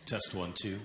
Test 1, 2.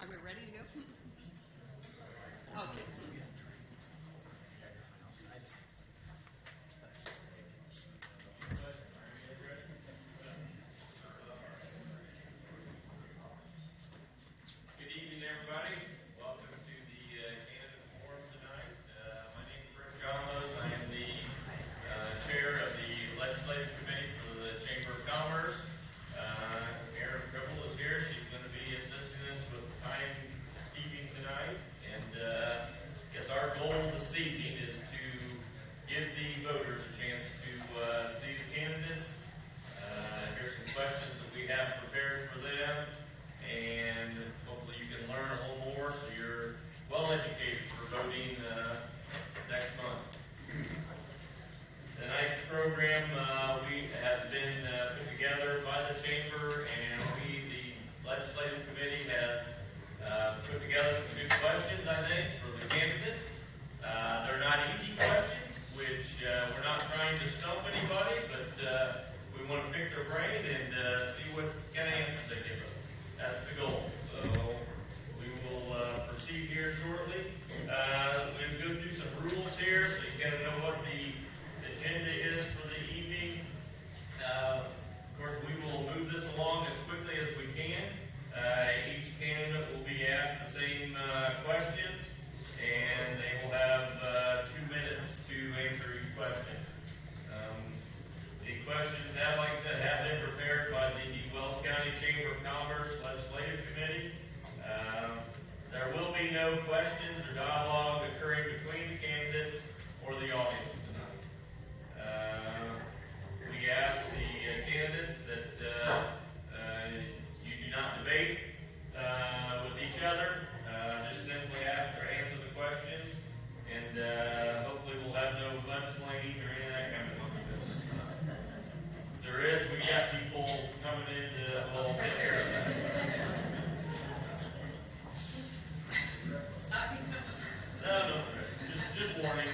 Are we ready to go? Okay. Good evening, everybody. Welcome to the candidate forum tonight. My name is Rick Gallos. I am the chair of the Legislative Committee for the Chamber of Commerce. Erin Cribble is here. She's going to be assisting us with timekeeping tonight. And yes, our goal this evening is to give the voters a chance to see the candidates. Here's some questions that we have prepared for them. And hopefully you can learn a little more so you're well educated for voting next month. Tonight's program we have been put together by the Chamber, and we, the Legislative Committee, has put together some good questions, I think, for the candidates. They're not easy questions, which we're not trying to stump anybody, but we want to pick their brain and see what kind of answers they give us. That's the goal. So we will proceed here shortly. We'll go through some rules here so you kind of know what the agenda is for the evening. Of course, we will move this along as quickly as we can. Each candidate will be asked the same questions, and they will have 2 minutes to answer each question. The questions have, like I said, have been prepared by the Wells County Chamber of Commerce Legislative Committee. There will be no questions or dialogue occurring between the candidates or the audience tonight. We ask the candidates that you do not debate with each other. Just simply ask or answer the questions, and hopefully we'll have no mudslinging or any of that kind of monkey business. If there is, we got people coming in to take care of that. No, just warning.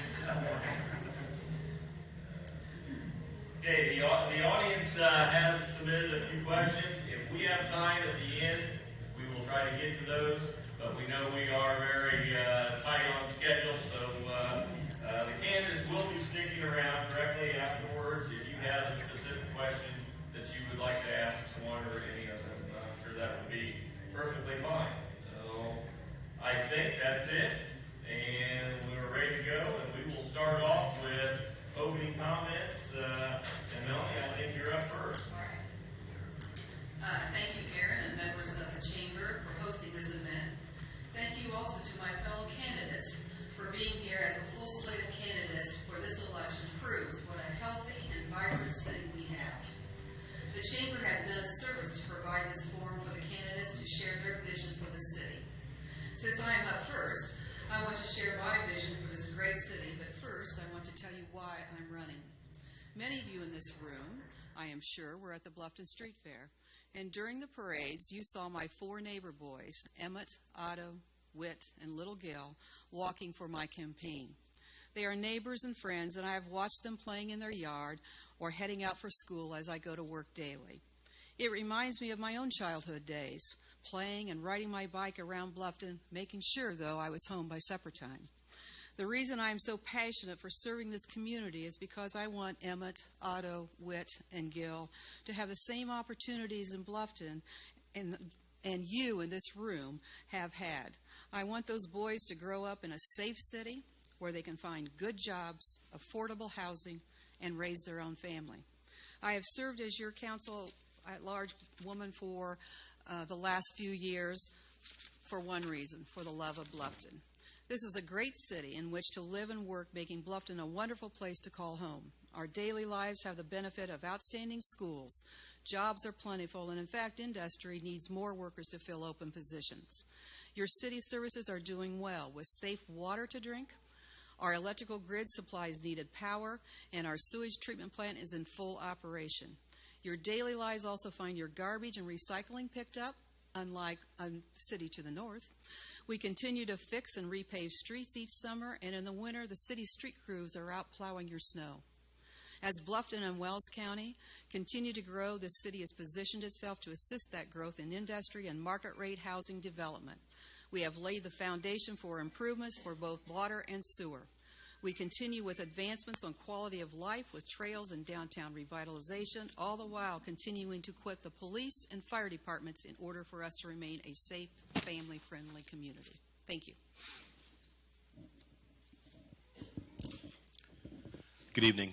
Okay, the audience has submitted a few questions. If we have time at the end, we will try to get to those, but we know we are very tight on schedule, so the candidates will be sticking around directly afterwards. If you have a specific question that you would like to ask one or any of them, I'm sure that would be perfectly fine. So I think that's it, and we're ready to go, and we will start off with opening comments. And Melanie, I think you're up first. All right. Thank you, Aaron, and members of the Chamber for hosting this event. Thank you also to my fellow candidates for being here, as a full slate of candidates for this election proves. tremendous service to provide this forum for the candidates to share their vision for the city. Since I am up first, I want to share my vision for this great city, but first I want to tell you why I'm running. Many of you in this room, I am sure, were at the Bluffton Street Fair, and during the parades you saw my 4 neighbor boys, Emmett, Otto, Whit, and little Gil, walking for my campaign. They are neighbors and friends, and I have watched them playing in their yard or heading out for school as I go to work daily. It reminds me of my own childhood days, playing and riding my bike around Bluffton, making sure, though, I was home by supper time. The reason I am so passionate for serving this community is because I want Emmett, Otto, Whit, and Gil to have the same opportunities in Bluffton and you in this room have had. I want those boys to grow up in a safe city where they can find good jobs, affordable housing, and raise their own family. I have served as your council at large woman for the last few years for one reason, for the love of Bluffton. This is a great city in which to live and work, making Bluffton a wonderful place to call home. Our daily lives have the benefit of outstanding schools. Jobs are plentiful, and in fact, industry needs more workers to fill open positions. Your city services are doing well with safe water to drink. Our electrical grid supplies needed power, and our sewage treatment plant is in full operation. Your daily lives also find your garbage and recycling picked up, unlike a city to the north. We continue to fix and repave streets each summer, and in the winter, the city street crews are out plowing your snow. As Bluffton and Wells County continue to grow, the city has positioned itself to assist that growth in industry and market rate housing development. We have laid the foundation for improvements for both water and sewer. We continue with advancements on quality of life with trails and downtown revitalization, all the while continuing to equip the police and fire departments in order for us to remain a safe, family-friendly community. Thank you. Good evening.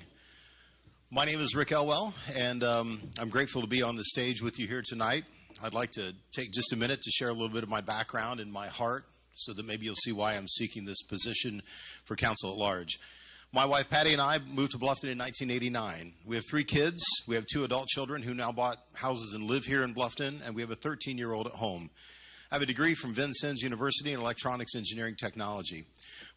My name is Rick Elwell, and I'm grateful to be on the stage with you here tonight. I'd like to take just a minute to share a little bit of my background and my heart so that maybe you'll see why I'm seeking this position for council at large. My wife Patty and I moved to Bluffton in 1989. We have 3 kids. We have 2 adult children who now bought houses and live here in Bluffton, and we have a 13-year-old at home. I have a degree from Vincennes University in electronics engineering technology.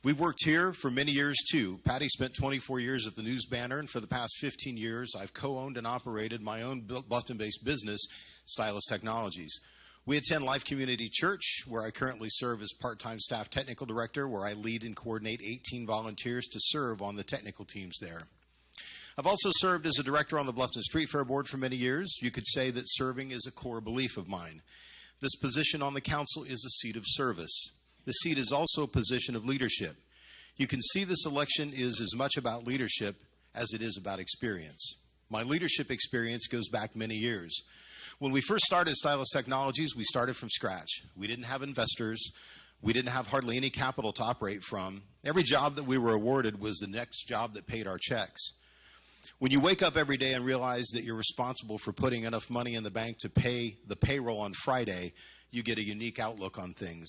We've worked here for many years too. Patty spent 24 years at the News Banner, and for the past 15 years, I've co-owned and operated my own Bluffton-based business, Stylus Technologies. We attend Life Community Church, where I currently serve as part-time staff technical director, where I lead and coordinate 18 volunteers to serve on the technical teams there. I've also served as a director on the Bluffton Street Fair Board for many years. You could say that serving is a core belief of mine. This position on the council is a seat of service. The seat is also a position of leadership. You can see this election is as much about leadership as it is about experience. My leadership experience goes back many years. When we first started Stylus Technologies, we started from scratch. We didn't have investors. We didn't have hardly any capital to operate from. Every job that we were awarded was the next job that paid our checks. When you wake up every day and realize that you're responsible for putting enough money in the bank to pay the payroll on Friday, you get a unique outlook on things.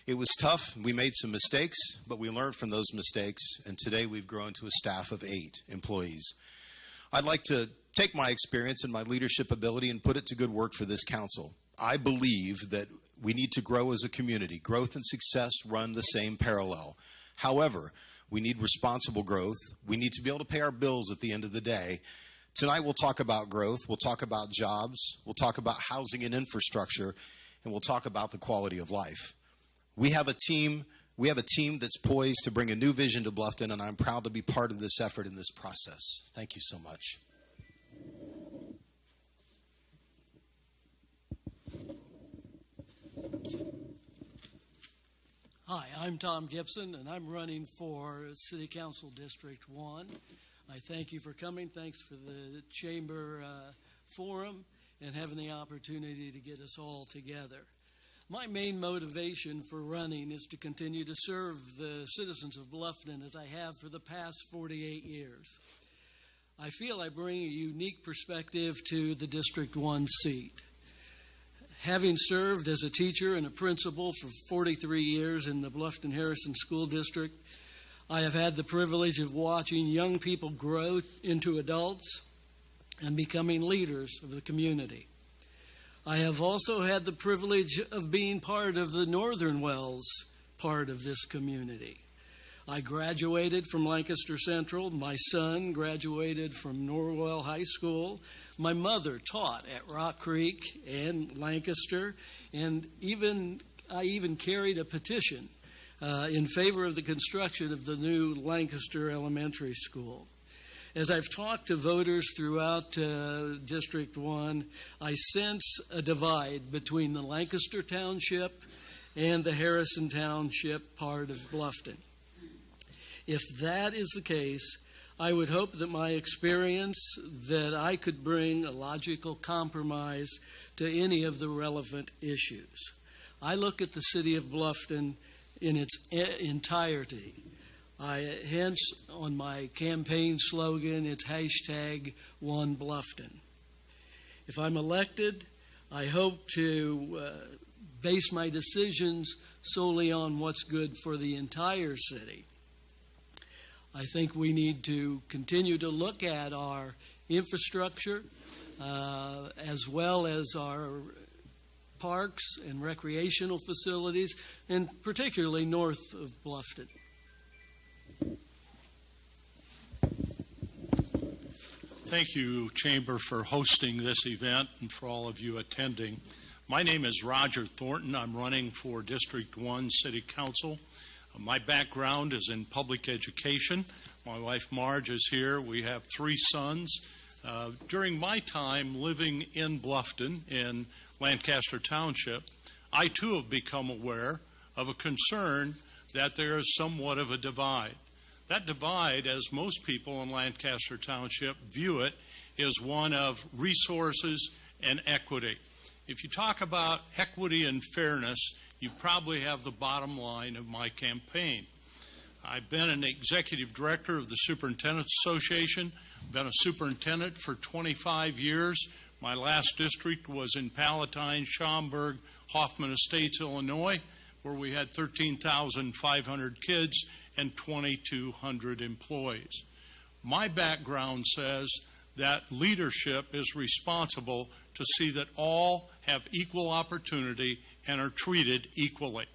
It was tough. We made some mistakes, but we learned from those mistakes, and today we've grown to a staff of 8 employees. I'd like to take my experience and my leadership ability and put it to good work for this council. I believe that we need to grow as a community. Growth and success run the same parallel. However, we need responsible growth. We need to be able to pay our bills at the end of the day. Tonight we'll talk about growth. We'll talk about jobs. We'll talk about housing and infrastructure. And we'll talk about the quality of life. We have a team that's poised to bring a new vision to Bluffton, and I'm proud to be part of this effort in this process. Thank you so much. Hi, I'm Tom Gibson, and I'm running for City Council District 1. I thank you for coming. Thanks for the Chamber Forum and having the opportunity to get us all together. My main motivation for running is to continue to serve the citizens of Bluffton as I have for the past 48 years. I feel I bring a unique perspective to the District 1 seat. Having served as a teacher and a principal for 43 years in the Bluffton-Harrison School District, I have had the privilege of watching young people grow into adults and becoming leaders of the community. I have also had the privilege of being part of the Northern Wells part of this community. I graduated from Lancaster Central. My son graduated from Norwell High School. My mother taught at Rock Creek and Lancaster, and I even carried a petition in favor of the construction of the new Lancaster Elementary School. As I've talked to voters throughout District 1, I sense a divide between the Lancaster Township and the Harrison Township part of Bluffton. If that is the case, I would hope that my experience, that I could bring a logical compromise to any of the relevant issues. I look at the city of Bluffton in its entirety. Hence, on my campaign slogan, it's #OneBluffton. If I'm elected, I hope to base my decisions solely on what's good for the entire city. I think we need to continue to look at our infrastructure as well as our parks and recreational facilities, and particularly north of Bluffton. Thank you, Chamber, for hosting this event and for all of you attending. My name is Roger Thornton. I'm running for District 1 City Council. My background is in public education. My wife Marge is here. We have 3 sons. During my time living in Bluffton in Lancaster Township, I too have become aware of a concern that there is somewhat of a divide. That divide, as most people in Lancaster Township view it, is one of resources and equity. If you talk about equity and fairness, you probably have the bottom line of my campaign. I've been an executive director of the Superintendent's Association, been a superintendent for 25 years. My last district was in Palatine, Schaumburg, Hoffman Estates, Illinois, where we had 13,500 kids and 2,200 employees. My background says that leadership is responsible to see that all have equal opportunity and are treated equally.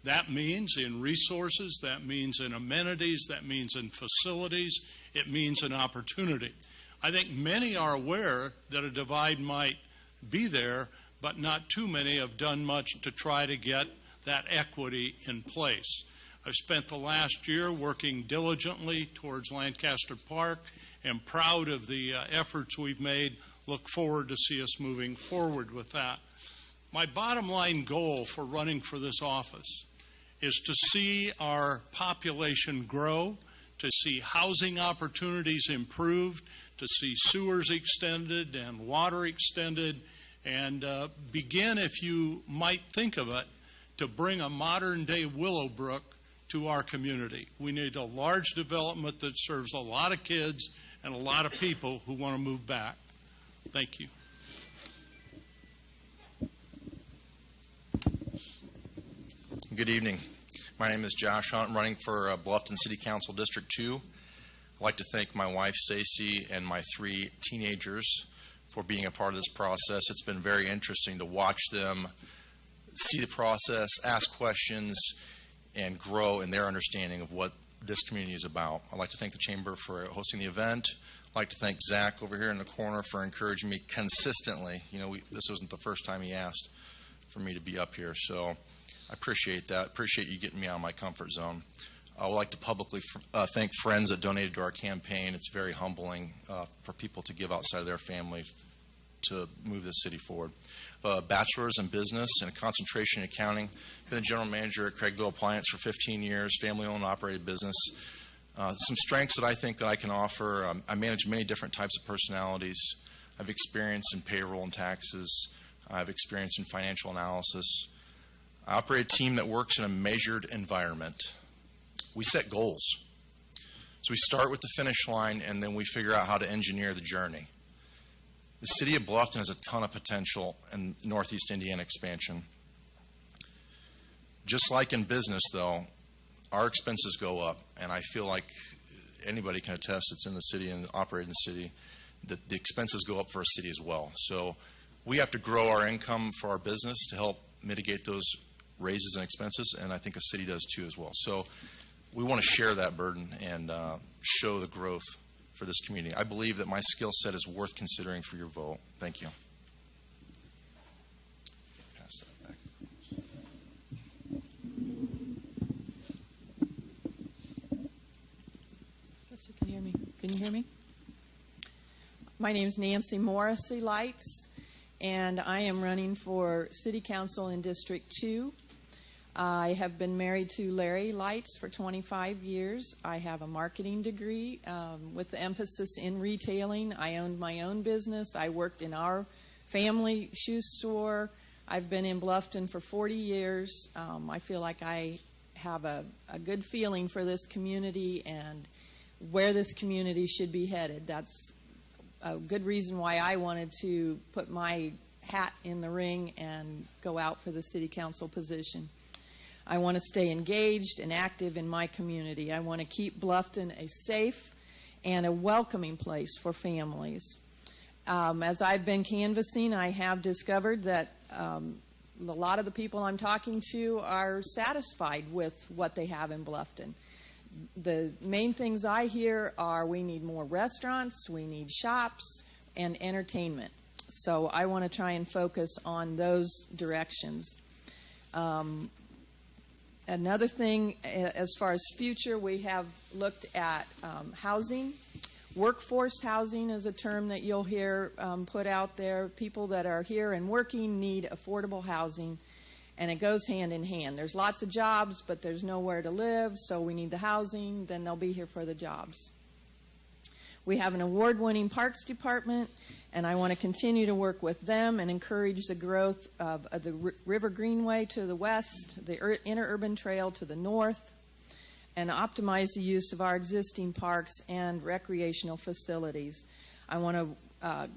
That means in resources, that means in amenities, that means in facilities, it means in opportunity. I think many are aware that a divide might be there, but not too many have done much to try to get that equity in place. I've spent the last year working diligently towards Lancaster Park and proud of the efforts we've made. Look forward to see us moving forward with that. My bottom line goal for running for this office is to see our population grow, to see housing opportunities improved, to see sewers extended and water extended, and begin, if you might think of it, to bring a modern-day Willowbrook to our community. We need a large development that serves a lot of kids and a lot of people who want to move back. Thank you. Good evening. My name is Josh Hunt. I'm running for Bluffton City Council District 2. I'd like to thank my wife, Stacy, and my 3 teenagers for being a part of this process. It's been very interesting to watch them see the process, ask questions, and grow in their understanding of what this community is about. I'd like to thank the Chamber for hosting the event. I'd like to thank Zach over here in the corner for encouraging me consistently. You know, this wasn't the first time he asked for me to be up here, so I appreciate that. Appreciate you getting me out of my comfort zone. I would like to publicly thank friends that donated to our campaign. It's very humbling for people to give outside of their family to move this city forward. A bachelor's in business and a concentration in accounting. Been the general manager at Craigville Appliance for 15 years, family-owned and operated business. Some strengths that I think that I can offer. I manage many different types of personalities. I have experience in payroll and taxes. I have experience in financial analysis. I operate a team that works in a measured environment. We set goals. So we start with the finish line, and then we figure out how to engineer the journey. The city of Bluffton has a ton of potential in Northeast Indiana expansion. Just like in business, though, our expenses go up, and I feel like anybody can attest that's in the city and operate in the city, that the expenses go up for a city as well. So we have to grow our income for our business to help mitigate those raises and expenses, and I think a city does too as well. So we want to share that burden and show the growth for this community. I believe that my skill set is worth considering for your vote. Thank you. Pass that back. Yes, you can hear me. Can you hear me? My name is Nancy Morrissey Lights, and I am running for City Council in District 2. I have been married to Larry Lights for 25 years. I have a marketing degree with the emphasis in retailing. I owned my own business. I worked in our family shoe store. I've been in Bluffton for 40 years. I feel like I have a good feeling for this community and where this community should be headed. That's a good reason why I wanted to put my hat in the ring and go out for the city council position. I want to stay engaged and active in my community. I want to keep Bluffton a safe and a welcoming place for families. As I've been canvassing, I have discovered that a lot of the people I'm talking to are satisfied with what they have in Bluffton. The main things I hear are we need more restaurants, we need shops, and entertainment. So I want to try and focus on those directions. Another thing, as far as future, we have looked at housing. Workforce housing is a term that you'll hear put out there. People that are here and working need affordable housing, and it goes hand in hand. There's lots of jobs, but there's nowhere to live, so we need the housing, then they'll be here for the jobs. We have an award-winning parks department, and I want to continue to work with them and encourage the growth of the River Greenway to the west, the interurban trail to the north, and optimize the use of our existing parks and recreational facilities. I want to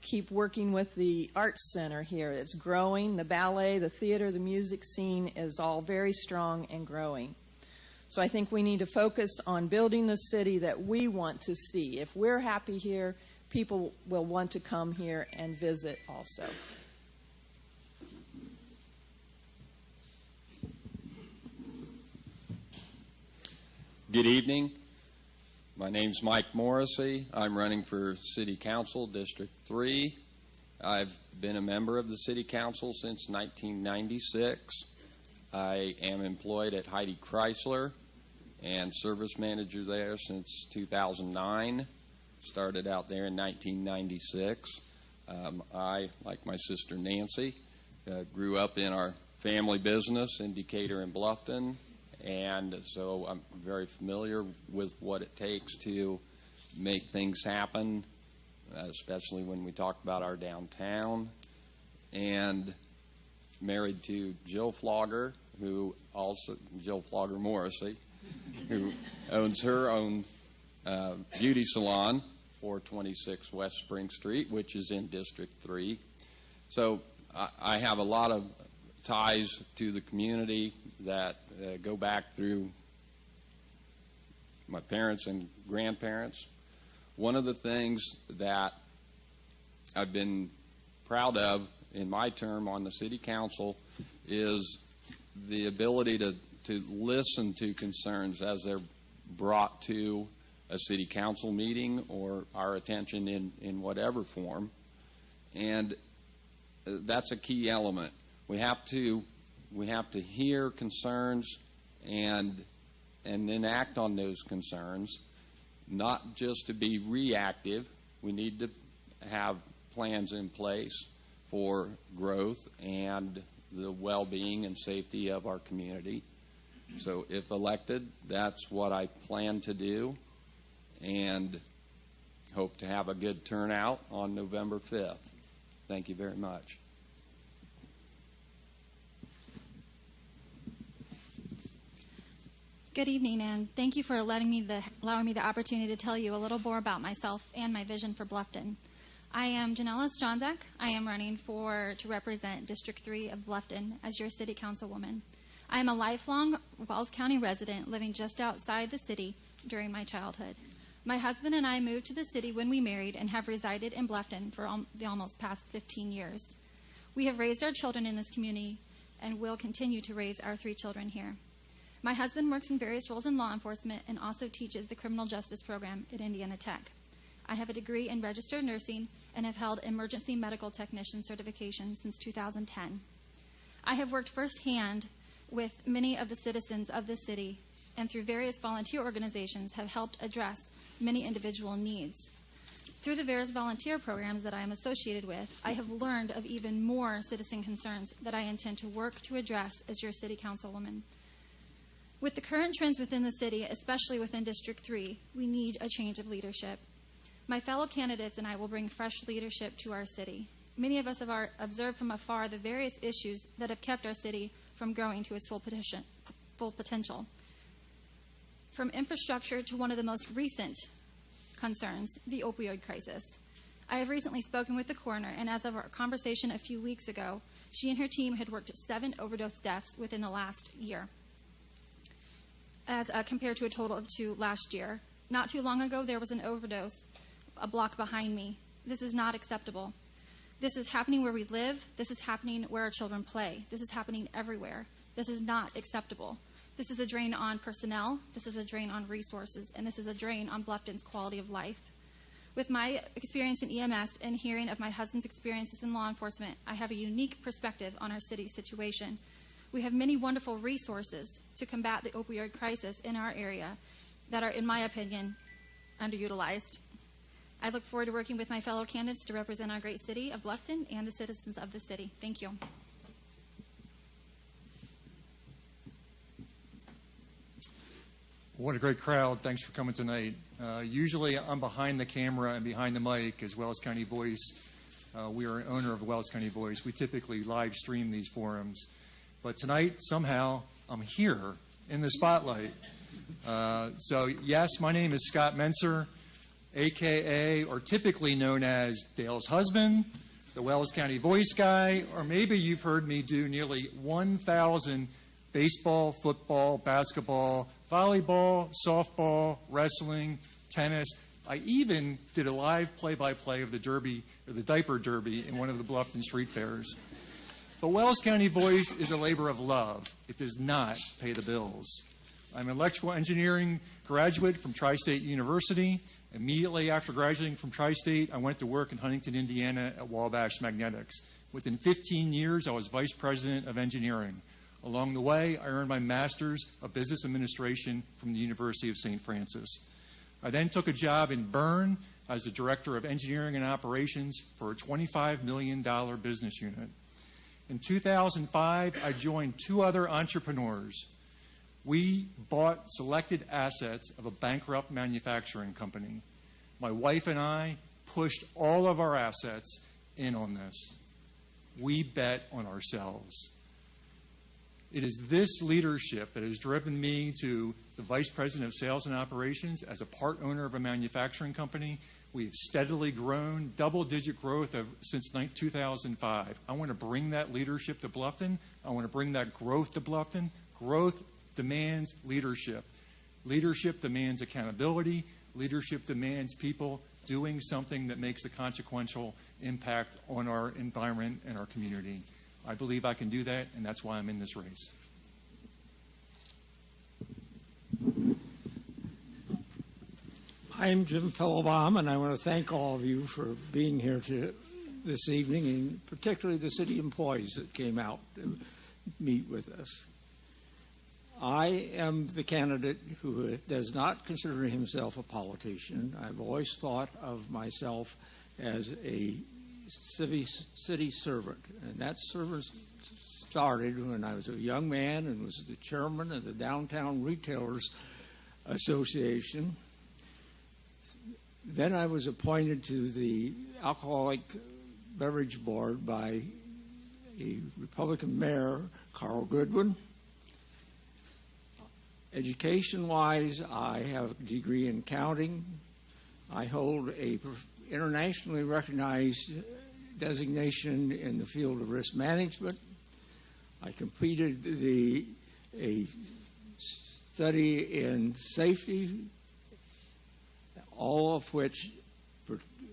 keep working with the arts center here. It's growing. The ballet, the theater, the music scene is all very strong and growing. So I think we need to focus on building the city that we want to see. If we're happy here, people will want to come here and visit also. Good evening. My name's Mike Morrissey. I'm running for City Council, District 3. I've been a member of the City Council since 1996. I am employed at Heidi Chrysler and service manager there since 2009. Started out there in 1996. I, like my sister Nancy, grew up in our family business in Decatur and Bluffton, and so I'm very familiar with what it takes to make things happen, especially when we talk about our downtown. And married to Jill Flogger, Jill Flogger Morrissey, who owns her own beauty salon, 426 West Spring Street, which is in District 3. So I have a lot of ties to the community that go back through my parents and grandparents. One of the things that I've been proud of in my term on the City Council is the ability to listen to concerns as they're brought to a City Council meeting or our attention in whatever form. And that's a key element. We have to hear concerns and then act on those concerns, not just to be reactive. We need to have plans in place for growth and the well-being and safety of our community. So if elected, that's what I plan to do, and hope to have a good turnout on November 5th. Thank you very much. Good evening, and thank you for allowing me the opportunity to tell you a little more about myself and my vision for Bluffton. I am Janellis Johnzak. I am running to represent District 3 of Bluffton as your City Councilwoman. I am a lifelong Wells County resident living just outside the city during my childhood. My husband and I moved to the city when we married and have resided in Bluffton for the almost past 15 years. We have raised our children in this community and will continue to raise our 3 children here. My husband works in various roles in law enforcement and also teaches the criminal justice program at Indiana Tech. I have a degree in registered nursing and have held emergency medical technician certification since 2010. I have worked firsthand with many of the citizens of this city and through various volunteer organizations have helped address many individual needs. Through the various volunteer programs that I am associated with, I have learned of even more citizen concerns that I intend to work to address as your city councilwoman. With the current trends within the city, especially within District 3, we need a change of leadership. My fellow candidates and I will bring fresh leadership to our city. Many of us have observed from afar the various issues that have kept our city from growing to its full potential. From infrastructure to one of the most recent concerns, the opioid crisis. I have recently spoken with the coroner, and as of our conversation a few weeks ago, she and her team had worked at 7 overdose deaths within the last year, as compared to a total of 2 last year. Not too long ago, there was an overdose a block behind me. This is not acceptable. This is happening where we live. This is happening where our children play. This is happening everywhere. This is not acceptable. This is a drain on personnel, this is a drain on resources, and this is a drain on Bluffton's quality of life. With my experience in EMS and hearing of my husband's experiences in law enforcement, I have a unique perspective on our city's situation. We have many wonderful resources to combat the opioid crisis in our area that are, in my opinion, underutilized. I look forward to working with my fellow candidates to represent our great city of Bluffton and the citizens of the city. Thank you. What a great crowd. Thanks for coming tonight. Usually I'm behind the camera and behind the mic as Wells County Voice. We are an owner of Wells County Voice. We typically live stream these forums. But tonight, somehow, I'm here in the spotlight. So yes, my name is Scott Mentzer, a.k.a. or typically known as Dale's husband, the Wells County Voice guy, or maybe you've heard me do nearly 1,000 baseball, football, basketball, volleyball, softball, wrestling, tennis. I even did a live play-by-play of the Derby, or the diaper derby, in one of the Bluffton street fairs. The Wells County Voice is a labor of love. It does not pay the bills. I'm an electrical engineering graduate from Tri-State University. Immediately after graduating from Tri-State, I went to work in Huntington, Indiana at Wabash Magnetics. Within 15 years, I was vice president of engineering. Along the way, I earned my master's of business administration from the University of St. Francis. I then took a job in Bern as the director of engineering and operations for a $25 million business unit. In 2005, I joined 2 other entrepreneurs. We bought selected assets of a bankrupt manufacturing company. My wife and I pushed all of our assets in on this. We bet on ourselves. It is this leadership that has driven me to the Vice President of Sales and Operations as a part owner of a manufacturing company. We've steadily grown, double-digit growth since 2005. I want to bring that leadership to Bluffton. I want to bring that growth to Bluffton. Growth demands leadership. Leadership demands accountability. Leadership demands people doing something that makes a consequential impact on our environment and our community. I believe I can do that, and that's why I'm in this race. I'm Jim Fellowbaum, and I want to thank all of you for being here this evening, and particularly the city employees that came out to meet with us. I am the candidate who does not consider himself a politician. I've always thought of myself as a city servant, and that service started when I was a young man and was the chairman of the Downtown Retailers Association. Then I was appointed to the Alcoholic Beverage Board by a Republican mayor, Carl Goodwin. Education-wise, I have a degree in accounting. I hold a internationally recognized designation in the field of risk management. I completed a study in safety. all of which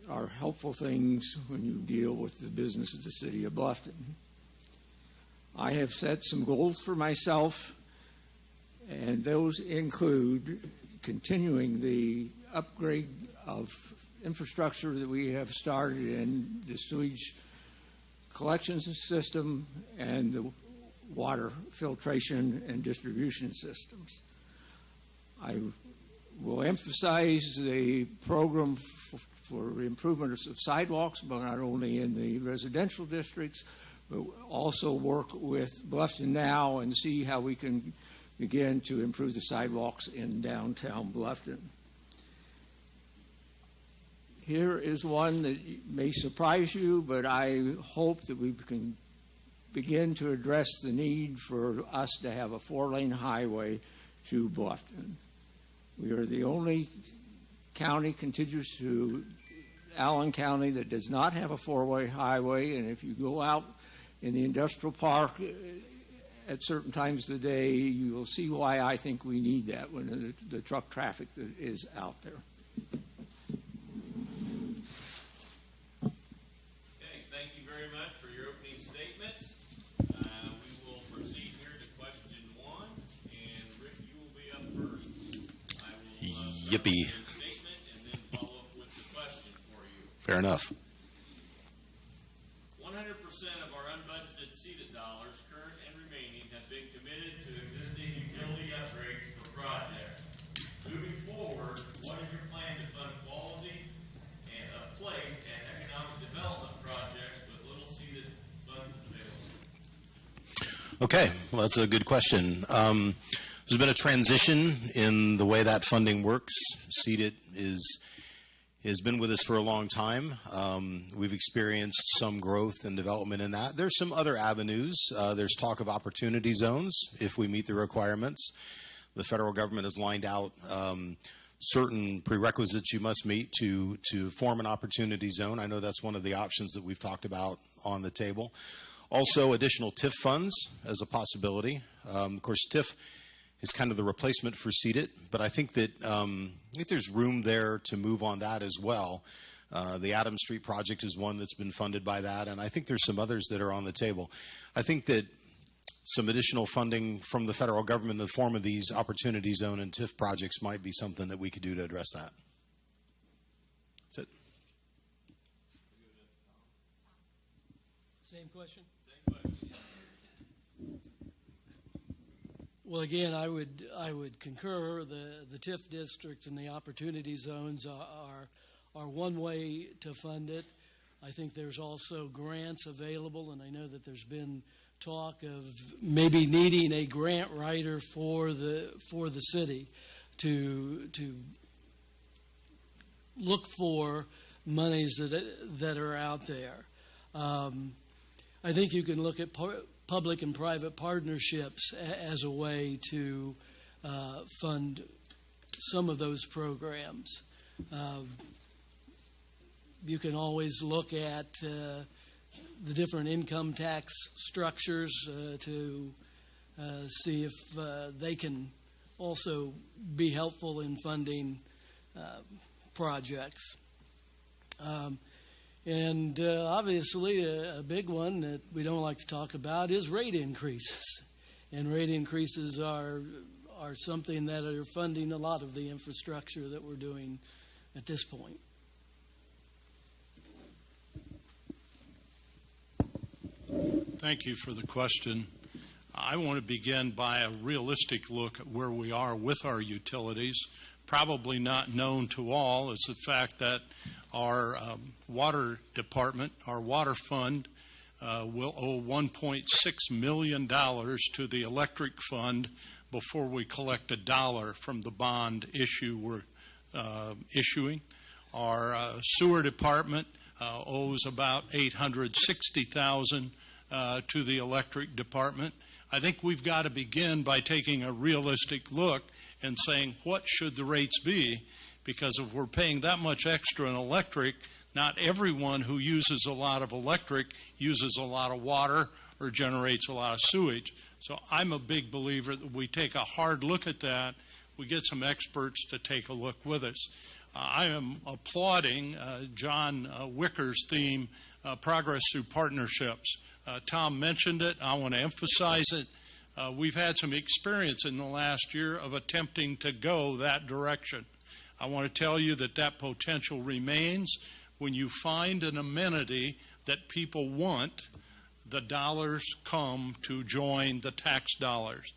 are helpful things when you deal with the business of the city of Bluffton. I have set some goals for myself, and those include continuing the upgrade of infrastructure that we have started in the sewage collection system and the water filtration and distribution systems. I will emphasize the program for improvement of sidewalks, but not only in the residential districts, but also work with Bluffton now and see how we can begin to improve the sidewalks in downtown Bluffton. Here is one that may surprise you, but I hope that we can begin to address the need for us to have a 4-lane highway to Bluffton. We are the only county contiguous to Allen County that does not have a 4-way highway, and if you go out in the industrial park at certain times of the day, you will see why I think we need that when the truck traffic that is out there. Okay, thank you very much for your opening statements. We will proceed here to question 1, and Rick, you will be up first. I will Yippee. start with your statement and then follow up with the question for you. Fair enough. 100% of our unbudgeted seated dollars, current and remaining, have been committed to existing utility upgrades for projects. Moving forward, what is your plan to fund quality of place and economic development projects with little seated funds available? Okay, well, that's a good question. There's been a transition in the way that funding works. Seeded has been with us for a long time. We've experienced some growth and development in that. There's some other avenues. There's talk of opportunity zones if we meet the requirements. The federal government has lined out certain prerequisites you must meet to form an opportunity zone. I know that's one of the options that we've talked about on the table. Also, additional TIF funds as a possibility. Of course, TIF is kind of the replacement for seeded, but I think that there's room there to move on that as well. The Adams Street project is one that's been funded by that, and I think there's some others that are on the table. I think that some additional funding from the federal government in the form of these opportunity zone and TIF projects might be something that we could do to address that. That's it. Same question? Well, again, I would concur. The TIF districts and the opportunity zones are one way to fund it. I think there's also grants available, and I know that there's been talk of maybe needing a grant writer for the city to look for monies that are out there. I think you can look at public and private partnerships as a way to fund some of those programs. You can always look at the different income tax structures to see if they can also be helpful in funding projects. And obviously, a big one that we don't like to talk about is rate increases. And rate increases are something that are funding a lot of the infrastructure that we're doing at this point. Thank you for the question. I want to begin by a realistic look at where we are with our utilities. Probably not known to all is the fact that our water department, our water fund, will owe $1.6 million to the electric fund before we collect $1 from the bond issue we're issuing. Our sewer department owes about $860,000 to the electric department. I think we've got to begin by taking a realistic look and saying, what should the rates be? Because if we're paying that much extra in electric, not everyone who uses a lot of electric uses a lot of water or generates a lot of sewage. So I'm a big believer that we take a hard look at that. We get some experts to take a look with us. I am applauding John Wicker's theme, progress through partnerships. Tom mentioned it. I want to emphasize it. We've had some experience in the last year of attempting to go that direction. I want to tell you that that potential remains. When you find an amenity that people want, the dollars come to join the tax dollars.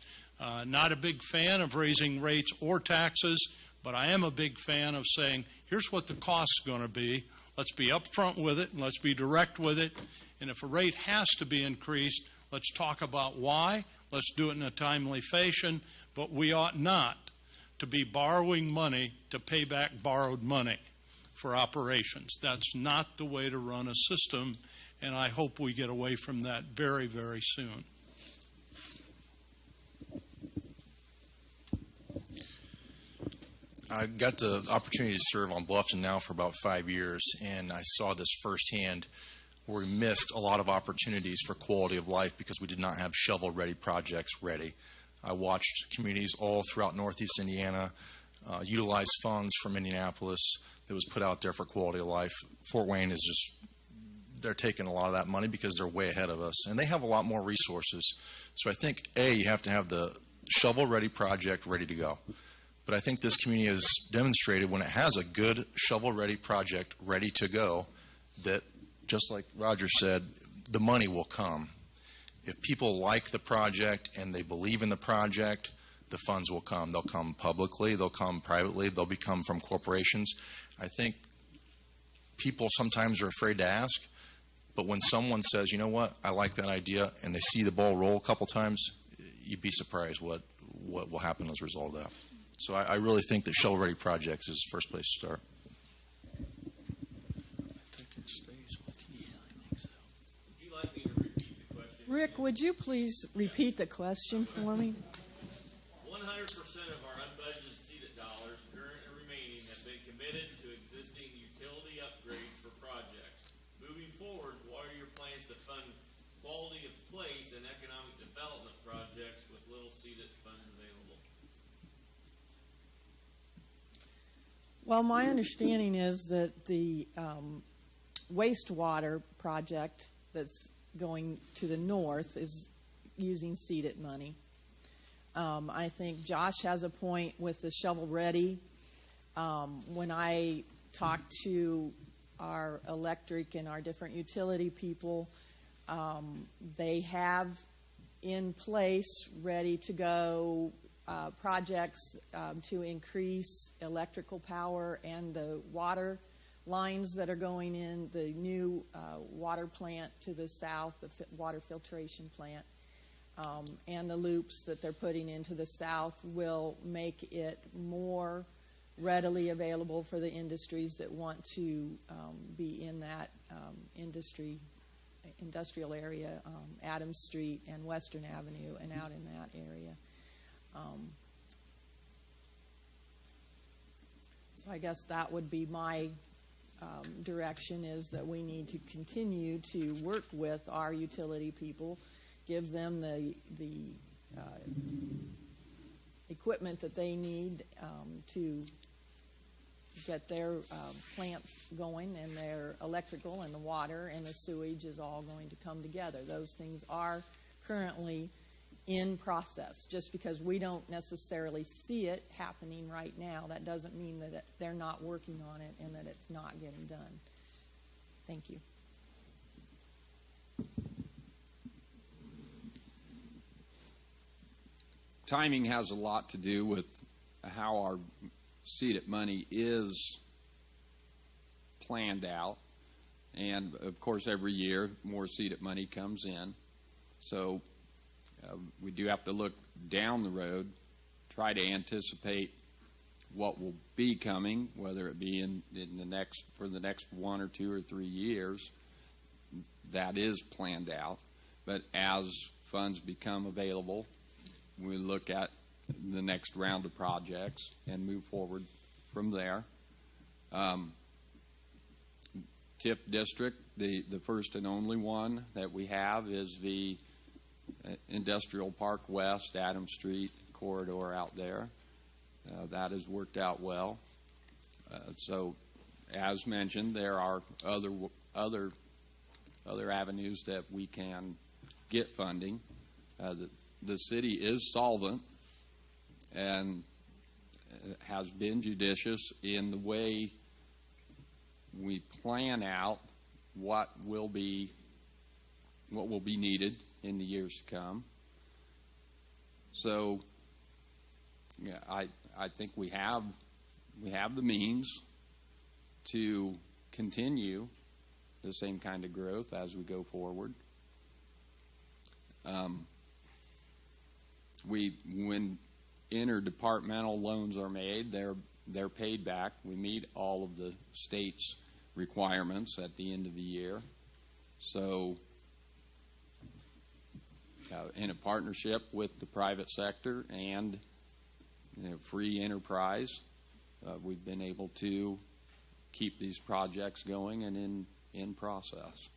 Not a big fan of raising rates or taxes, but I am a big fan of saying, here's what the cost's going to be. Let's be upfront with it, and let's be direct with it. And if a rate has to be increased, let's talk about why. Let's do it in a timely fashion, but we ought not to be borrowing money to pay back borrowed money for operations. That's not the way to run a system, and I hope we get away from that very, very soon. I got the opportunity to serve on Bluffton now for about 5 years, and I saw this firsthand where we missed a lot of opportunities for quality of life because we did not have shovel-ready projects ready. I watched communities all throughout Northeast Indiana utilize funds from Indianapolis that was put out there for quality of life. Fort Wayne is just, they're taking a lot of that money because they're way ahead of us, and they have a lot more resources. So I think, A, you have to have the shovel-ready project ready to go. But I think this community has demonstrated when it has a good shovel-ready project ready to go that, just like Roger said, the money will come. If people like the project and they believe in the project, the funds will come. They'll come publicly, they'll come privately, they'll become from corporations. I think people sometimes are afraid to ask, but when someone says, you know what, I like that idea, and they see the ball roll a couple times, you'd be surprised what will happen as a result of that. So I really think that shovel-ready projects is the first place to start. Rick, would you please repeat the question for me? 100% of our unbudgeted CEDAT dollars currently remaining have been committed to existing utility upgrades for projects. Moving forward, what are your plans to fund quality of place and economic development projects with little CEDAT funds available? Well, my understanding is that the wastewater project that's going to the north is using CEDAT money. I think Josh has a point with the shovel ready. When I talked to our electric and our different utility people, they have in place ready to go projects to increase electrical power and the water lines that are going in, the new water plant to the south, the water filtration plant, and the loops that they're putting into the south will make it more readily available for the industries that want to be in that industrial area, Adams Street and Western Avenue and out in that area. So I guess that would be my direction, is that we need to continue to work with our utility people, give them the equipment that they need to get their plants going, and their electrical and the water and the sewage is all going to come together. Those things are currently in process. Just because we don't necessarily see it happening right now, that doesn't mean that they're not working on it and that it's not getting done. Thank you. Timing has a lot to do with how our CEDAT money is planned out, and of course every year more CEDAT money comes in, so we do have to look down the road, try to anticipate what will be coming, whether it be in the next 1 or 2 or 3 years. That is planned out, but as funds become available, we look at the next round of projects and move forward from there. TIP district, the first and only one that we have is the Industrial Park West, Adams Street corridor out there. That has worked out well. So, as mentioned, there are other avenues that we can get funding. The city is solvent and has been judicious in the way we plan out what will be needed in the years to come. So, yeah, I think we have the means to continue the same kind of growth as we go forward. When interdepartmental loans are made, they're paid back. We meet all of the state's requirements at the end of the year. So, in a partnership with the private sector and free enterprise, we've been able to keep these projects going and in process.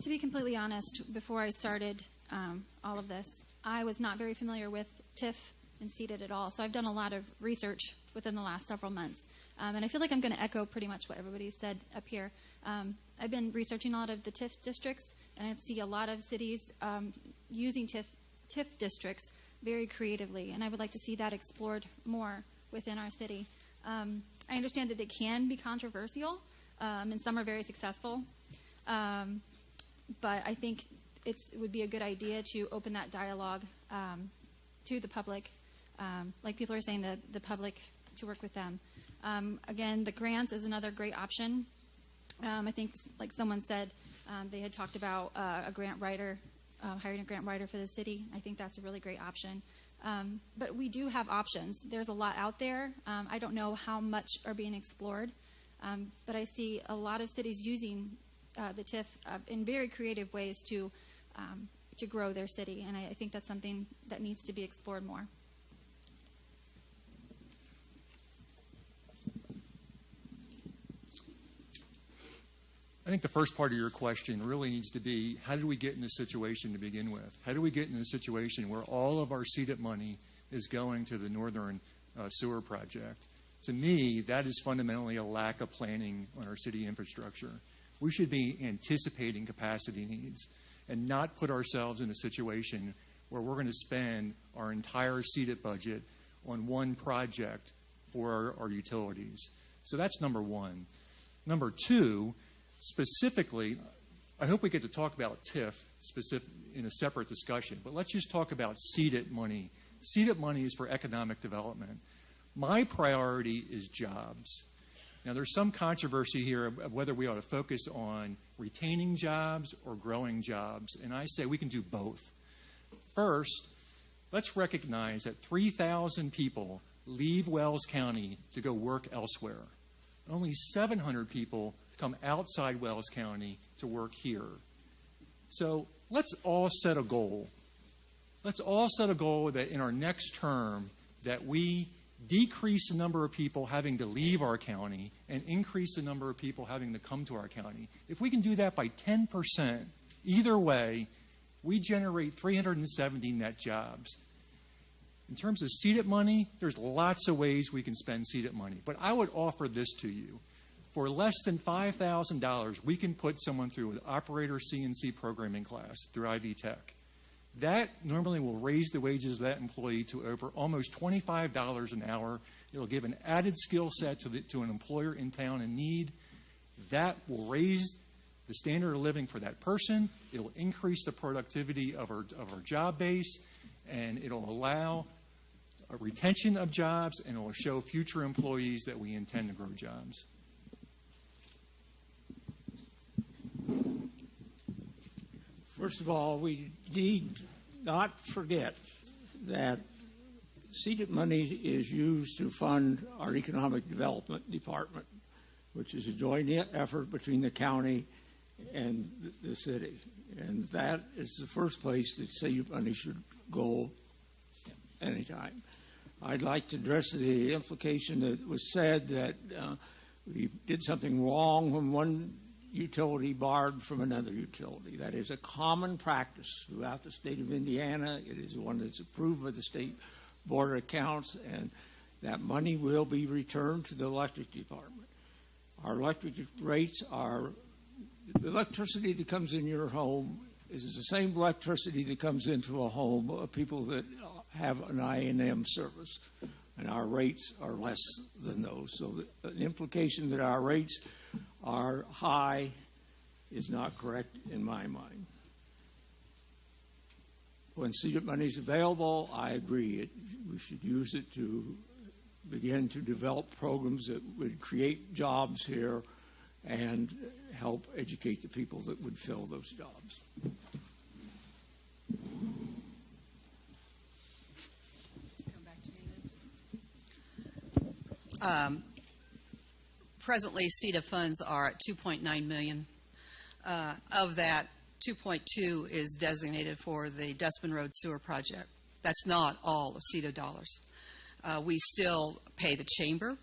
To be completely honest, before I started all of this, I was not very familiar with TIF and seeded at all. So I've done a lot of research within the last several months. And I feel like I'm going to echo pretty much what everybody said up here. I've been researching a lot of the TIF districts, and I see a lot of cities using TIF districts very creatively, and I would like to see that explored more within our city. I understand that they can be controversial, and some are very successful. But I think it would be a good idea to open that dialogue to the public, like people are saying, the public, to work with them. Again, the grants is another great option. I think, like someone said, they had talked about a grant writer, hiring a grant writer for the city. I think that's a really great option. But we do have options. There's a lot out there. I don't know how much are being explored, but I see a lot of cities using the TIF in very creative ways to grow their city, and I think that's something that needs to be explored more. I think the first part of your question really needs to be, how do we get in this situation to begin with? How do we get in a situation where all of our seeded money is going to the Northern Sewer Project? To me, that is fundamentally a lack of planning on our city infrastructure. We should be anticipating capacity needs and not put ourselves in a situation where we're going to spend our entire seeded budget on one project for our utilities. So that's number one. Number two, specifically, I hope we get to talk about TIF in a separate discussion, but let's just talk about seeded money. Seeded money is for economic development. My priority is jobs. Now, there's some controversy here of whether we ought to focus on retaining jobs or growing jobs, and I say we can do both. First, let's recognize that 3,000 people leave Wells County to go work elsewhere. Only 700 people come outside Wells County to work here. So let's all set a goal. Let's all set a goal that in our next term that we decrease the number of people having to leave our county and increase the number of people having to come to our county. If we can do that by 10%, either way, we generate 370 net jobs. In terms of seeded money, there's lots of ways we can spend seeded money. But I would offer this to you. For less than $5,000, we can put someone through an operator CNC programming class through Ivy Tech. That normally will raise the wages of that employee to over almost $25 an hour. It will give an added skill set to an employer in town in need. That will raise the standard of living for that person. It will increase the productivity of our job base, and it will allow a retention of jobs, and it will show future employees that we intend to grow jobs. First of all, we need not forget that seeded money is used to fund our economic development department, which is a joint effort between the county and the city. And that is the first place that seeded money should go anytime. I'd like to address the implication that was said that we did something wrong when one utility borrowed from another utility. That is a common practice throughout the state of Indiana. It is one that's approved by the State board of accounts, and that money will be returned to the electric department. Our electric rates are, the electricity that comes in your home is the same electricity that comes into a home of people that have an I&M service, and our rates are less than those. So the implication that our rates are high is not correct in my mind. When CEDAR money is available, I agree. We should use it to begin to develop programs that would create jobs here and help educate the people that would fill those jobs. Come back to me then. Presently, CEDA funds are at $2.9 million. Of that, 2.2 is designated for the Dustbin Road Sewer Project. That's not all of CEDA dollars. We still pay the chamber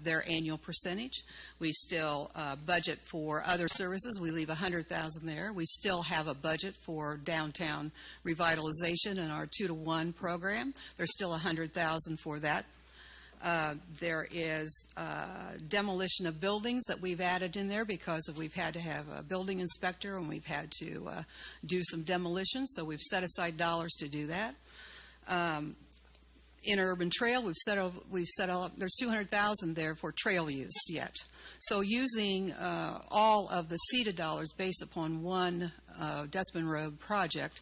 their annual percentage. We still budget for other services. We leave $100,000 there. We still have a budget for downtown revitalization in our 2-to-1 program. There's still $100,000 for that. There is demolition of buildings that we've added in there because we've had to have a building inspector and we've had to do some demolition, so we've set aside dollars to do that. Interurban trail, we've set up, there's $200,000 there for trail use yet. So using all of the CEDA dollars based upon one Dustbin Road project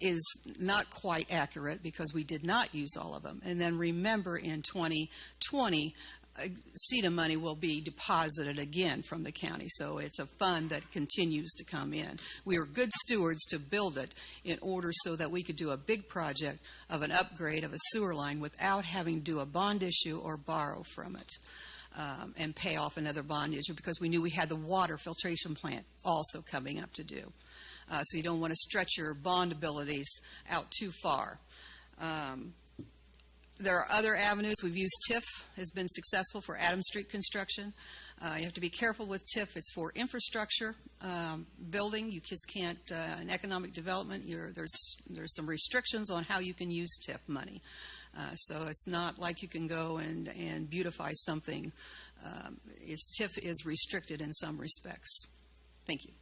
is not quite accurate because we did not use all of them. And then remember, in 2020, CEDA money will be deposited again from the county. So it's a fund that continues to come in. We were good stewards to build it in order so that we could do a big project of an upgrade of a sewer line without having to do a bond issue or borrow from it and pay off another bond issue, because we knew we had the water filtration plant also coming up to do. So you don't want to stretch your bond abilities out too far. There are other avenues. We've used TIF, has been successful for Adams Street construction. You have to be careful with TIF. It's for infrastructure building. You just can't, in economic development, there's some restrictions on how you can use TIF money. So it's not like you can go and beautify something. TIF is restricted in some respects. Thank you.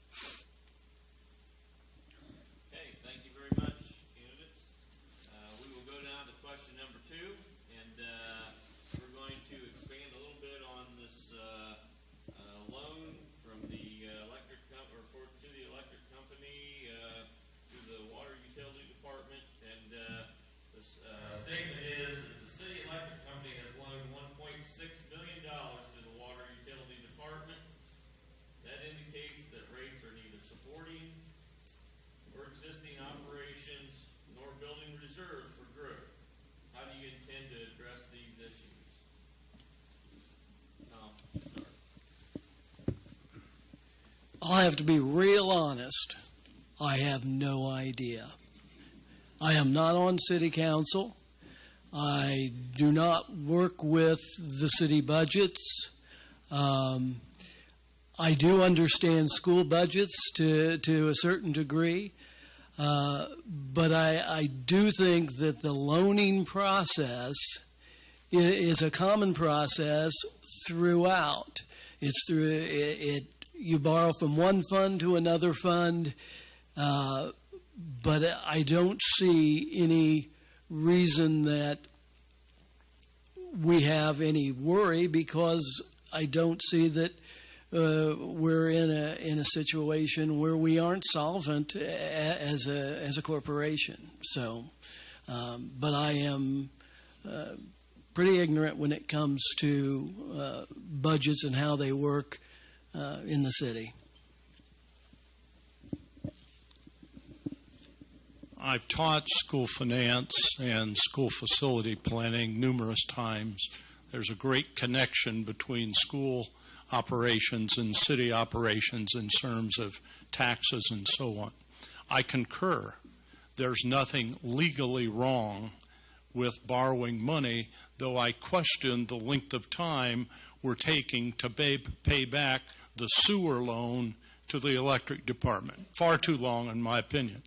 I'll have to be real honest. I have no idea. I am not on city council. I do not work with the city budgets. I do understand school budgets to a certain degree, but I do think that the loaning process is a common process throughout. It's through it. You borrow from one fund to another fund, but I don't see any reason that we have any worry, because I don't see that we're in a situation where we aren't solvent as a corporation. So, but I am pretty ignorant when it comes to budgets and how they work in the city. I've taught school finance and school facility planning numerous times. There's a great connection between school operations and city operations in terms of taxes and so on. I concur. There's nothing legally wrong with borrowing money, though I question the length of time we're taking to pay back the sewer loan to the electric department. Far too long, in my opinion.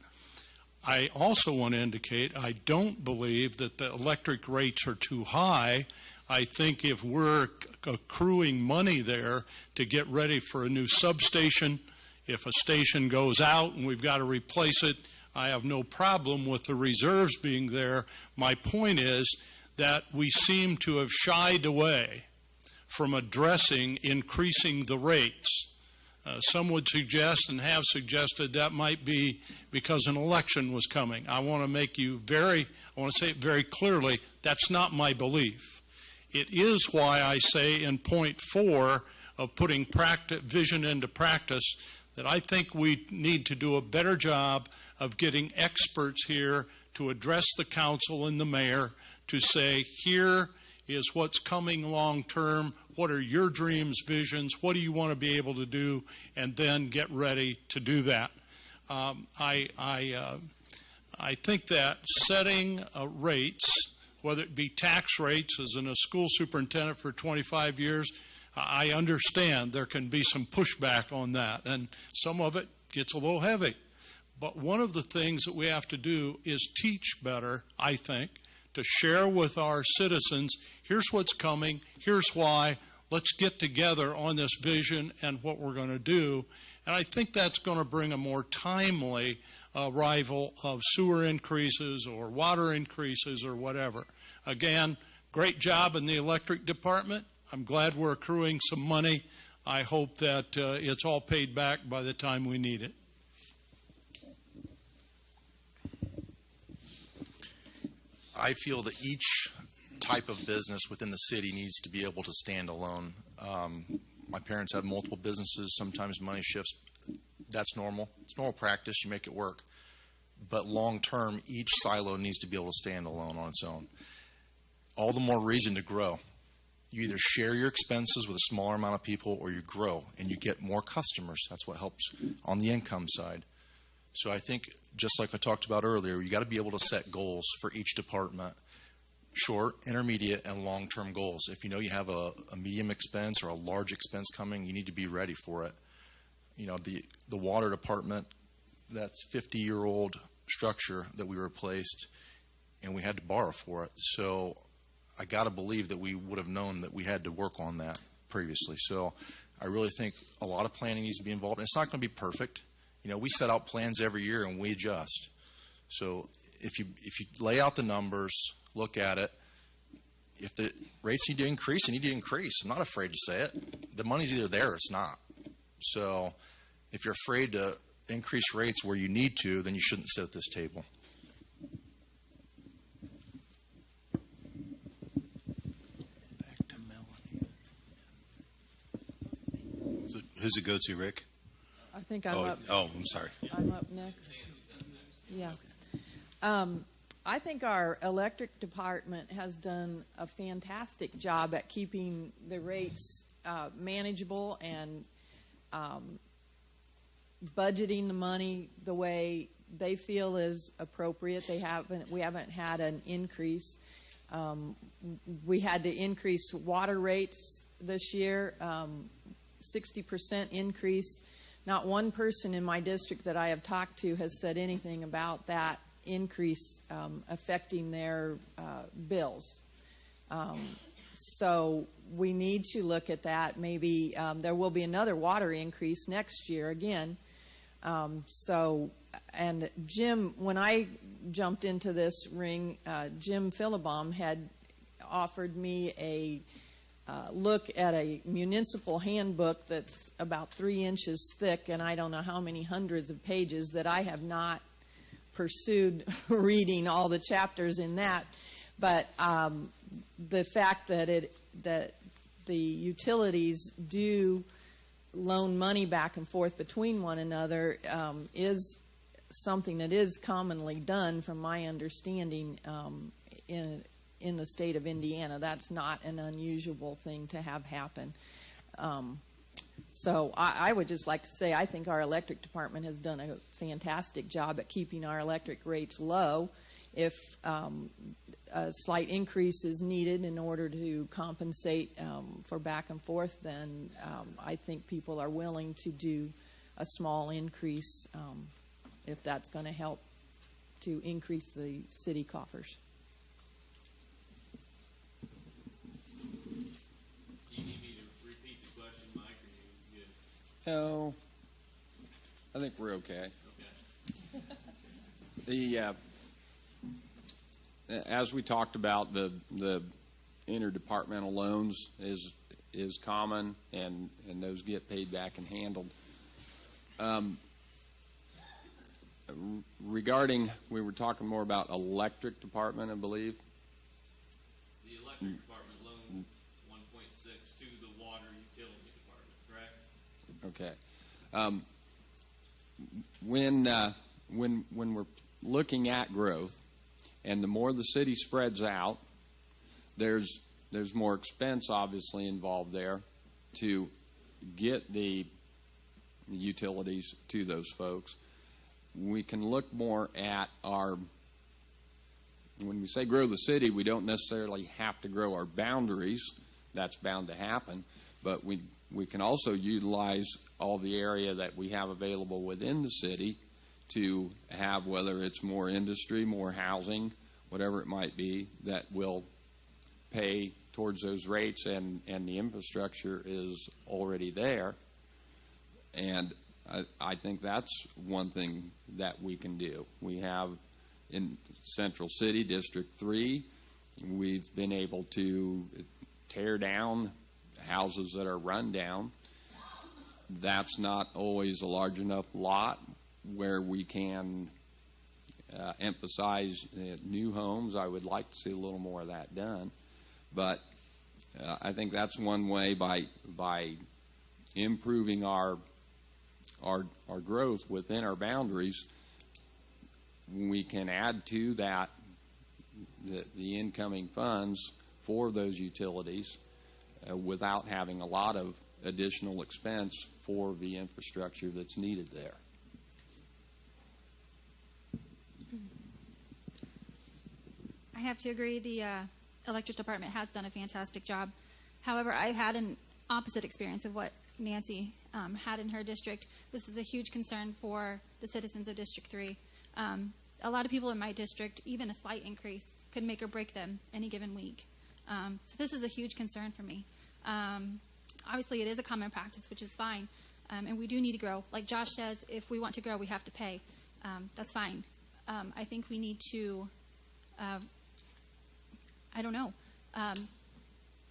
I also want to indicate I don't believe that the electric rates are too high. I think if we're accruing money there to get ready for a new substation, if a station goes out and we've got to replace it, I have no problem with the reserves being there. My point is that we seem to have shied away from addressing increasing the rates. Some would suggest and have suggested that might be because an election was coming. I want to say it very clearly, that's not my belief. It is why I say in point 4 of putting vision into practice that I think we need to do a better job of getting experts here to address the council and the mayor to say, here is what's coming long term, what are your dreams, visions, what do you want to be able to do, and then get ready to do that. I think that setting rates, whether it be tax rates, as in a school superintendent for 25 years, I understand there can be some pushback on that, and some of it gets a little heavy. But one of the things that we have to do is teach better, I think, to share with our citizens, here's what's coming, here's why, let's get together on this vision and what we're going to do. And I think that's going to bring a more timely arrival of sewer increases or water increases or whatever. Again, great job in the electric department. I'm glad we're accruing some money. I hope that it's all paid back by the time we need it. I feel that each type of business within the city needs to be able to stand alone. My parents have multiple businesses. Sometimes money shifts. That's normal. It's normal practice. You make it work. But long term, each silo needs to be able to stand alone on its own. All the more reason to grow. You either share your expenses with a smaller amount of people or you grow and you get more customers. That's what helps on the income side. So I think, just like I talked about earlier, you got to be able to set goals for each department, short, intermediate, and long-term goals. If you know you have a medium expense or a large expense coming, you need to be ready for it. You know, the water department, that's 50-year-old structure that we replaced, and we had to borrow for it. So I got to believe that we would have known that we had to work on that previously. So I really think a lot of planning needs to be involved. And it's not going to be perfect. You know, we set out plans every year and we adjust. So if you lay out the numbers, look at it, if the rates need to increase, they need to increase. I'm not afraid to say it. The money's either there or it's not. So if you're afraid to increase rates where you need to, then you shouldn't sit at this table. Back to Melanie. Who's it go to, Rick? I think I'm up. Oh, I'm sorry. I'm up next. Yeah. I think our electric department has done a fantastic job at keeping the rates manageable and budgeting the money the way they feel is appropriate. We haven't had an increase. We had to increase water rates this year, 60% increase. Not one person in my district that I have talked to has said anything about that increase affecting their bills. So we need to look at that. Maybe there will be another water increase next year again. And Jim, when I jumped into this ring, Jim Philibom had offered me a look at a municipal handbook that's about 3 inches thick, and I don't know how many hundreds of pages, that I have not pursued reading all the chapters in that. But the fact that the utilities do loan money back and forth between one another is something that is commonly done, from my understanding, in the state of Indiana. That's not an unusual thing to have happen. So I would just like to say I think our electric department has done a fantastic job at keeping our electric rates low. If a slight increase is needed in order to compensate for back and forth, then I think people are willing to do a small increase if that's going to help to increase the city coffers. Do you need me to repeat the question, Mike, or you good? No, I think we're okay. Okay. The as we talked about, the interdepartmental loans is common, and those get paid back and handled. Regarding, we were talking more about electric department, I believe. The electric department loaned 1.6 to the water utility department, correct? Okay. When we're looking at growth, and the more the city spreads out, there's more expense obviously involved there to get the utilities to those folks. We can look more at when we say grow the city, we don't necessarily have to grow our boundaries. That's bound to happen. But we can also utilize all the area that we have available within the city to have, whether it's more industry, more housing, whatever it might be, that will pay towards those rates, and the infrastructure is already there. And I think that's one thing that we can do. We have in Central City, District 3, we've been able to tear down houses that are run down. That's not always a large enough lot where we can emphasize new homes. I would like to see a little more of that done. But I think that's one way, by improving our growth within our boundaries, we can add to that the incoming funds for those utilities without having a lot of additional expense for the infrastructure that's needed there. I have to agree. The electric department has done a fantastic job. However, I've had an opposite experience of what Nancy had in her district. This is a huge concern for the citizens of District 3. A lot of people in my district, even a slight increase could make or break them any given week. So this is a huge concern for me. Obviously, it is a common practice, which is fine, and we do need to grow. Like Josh says, if we want to grow, we have to pay. That's fine. I think we need to, I don't know,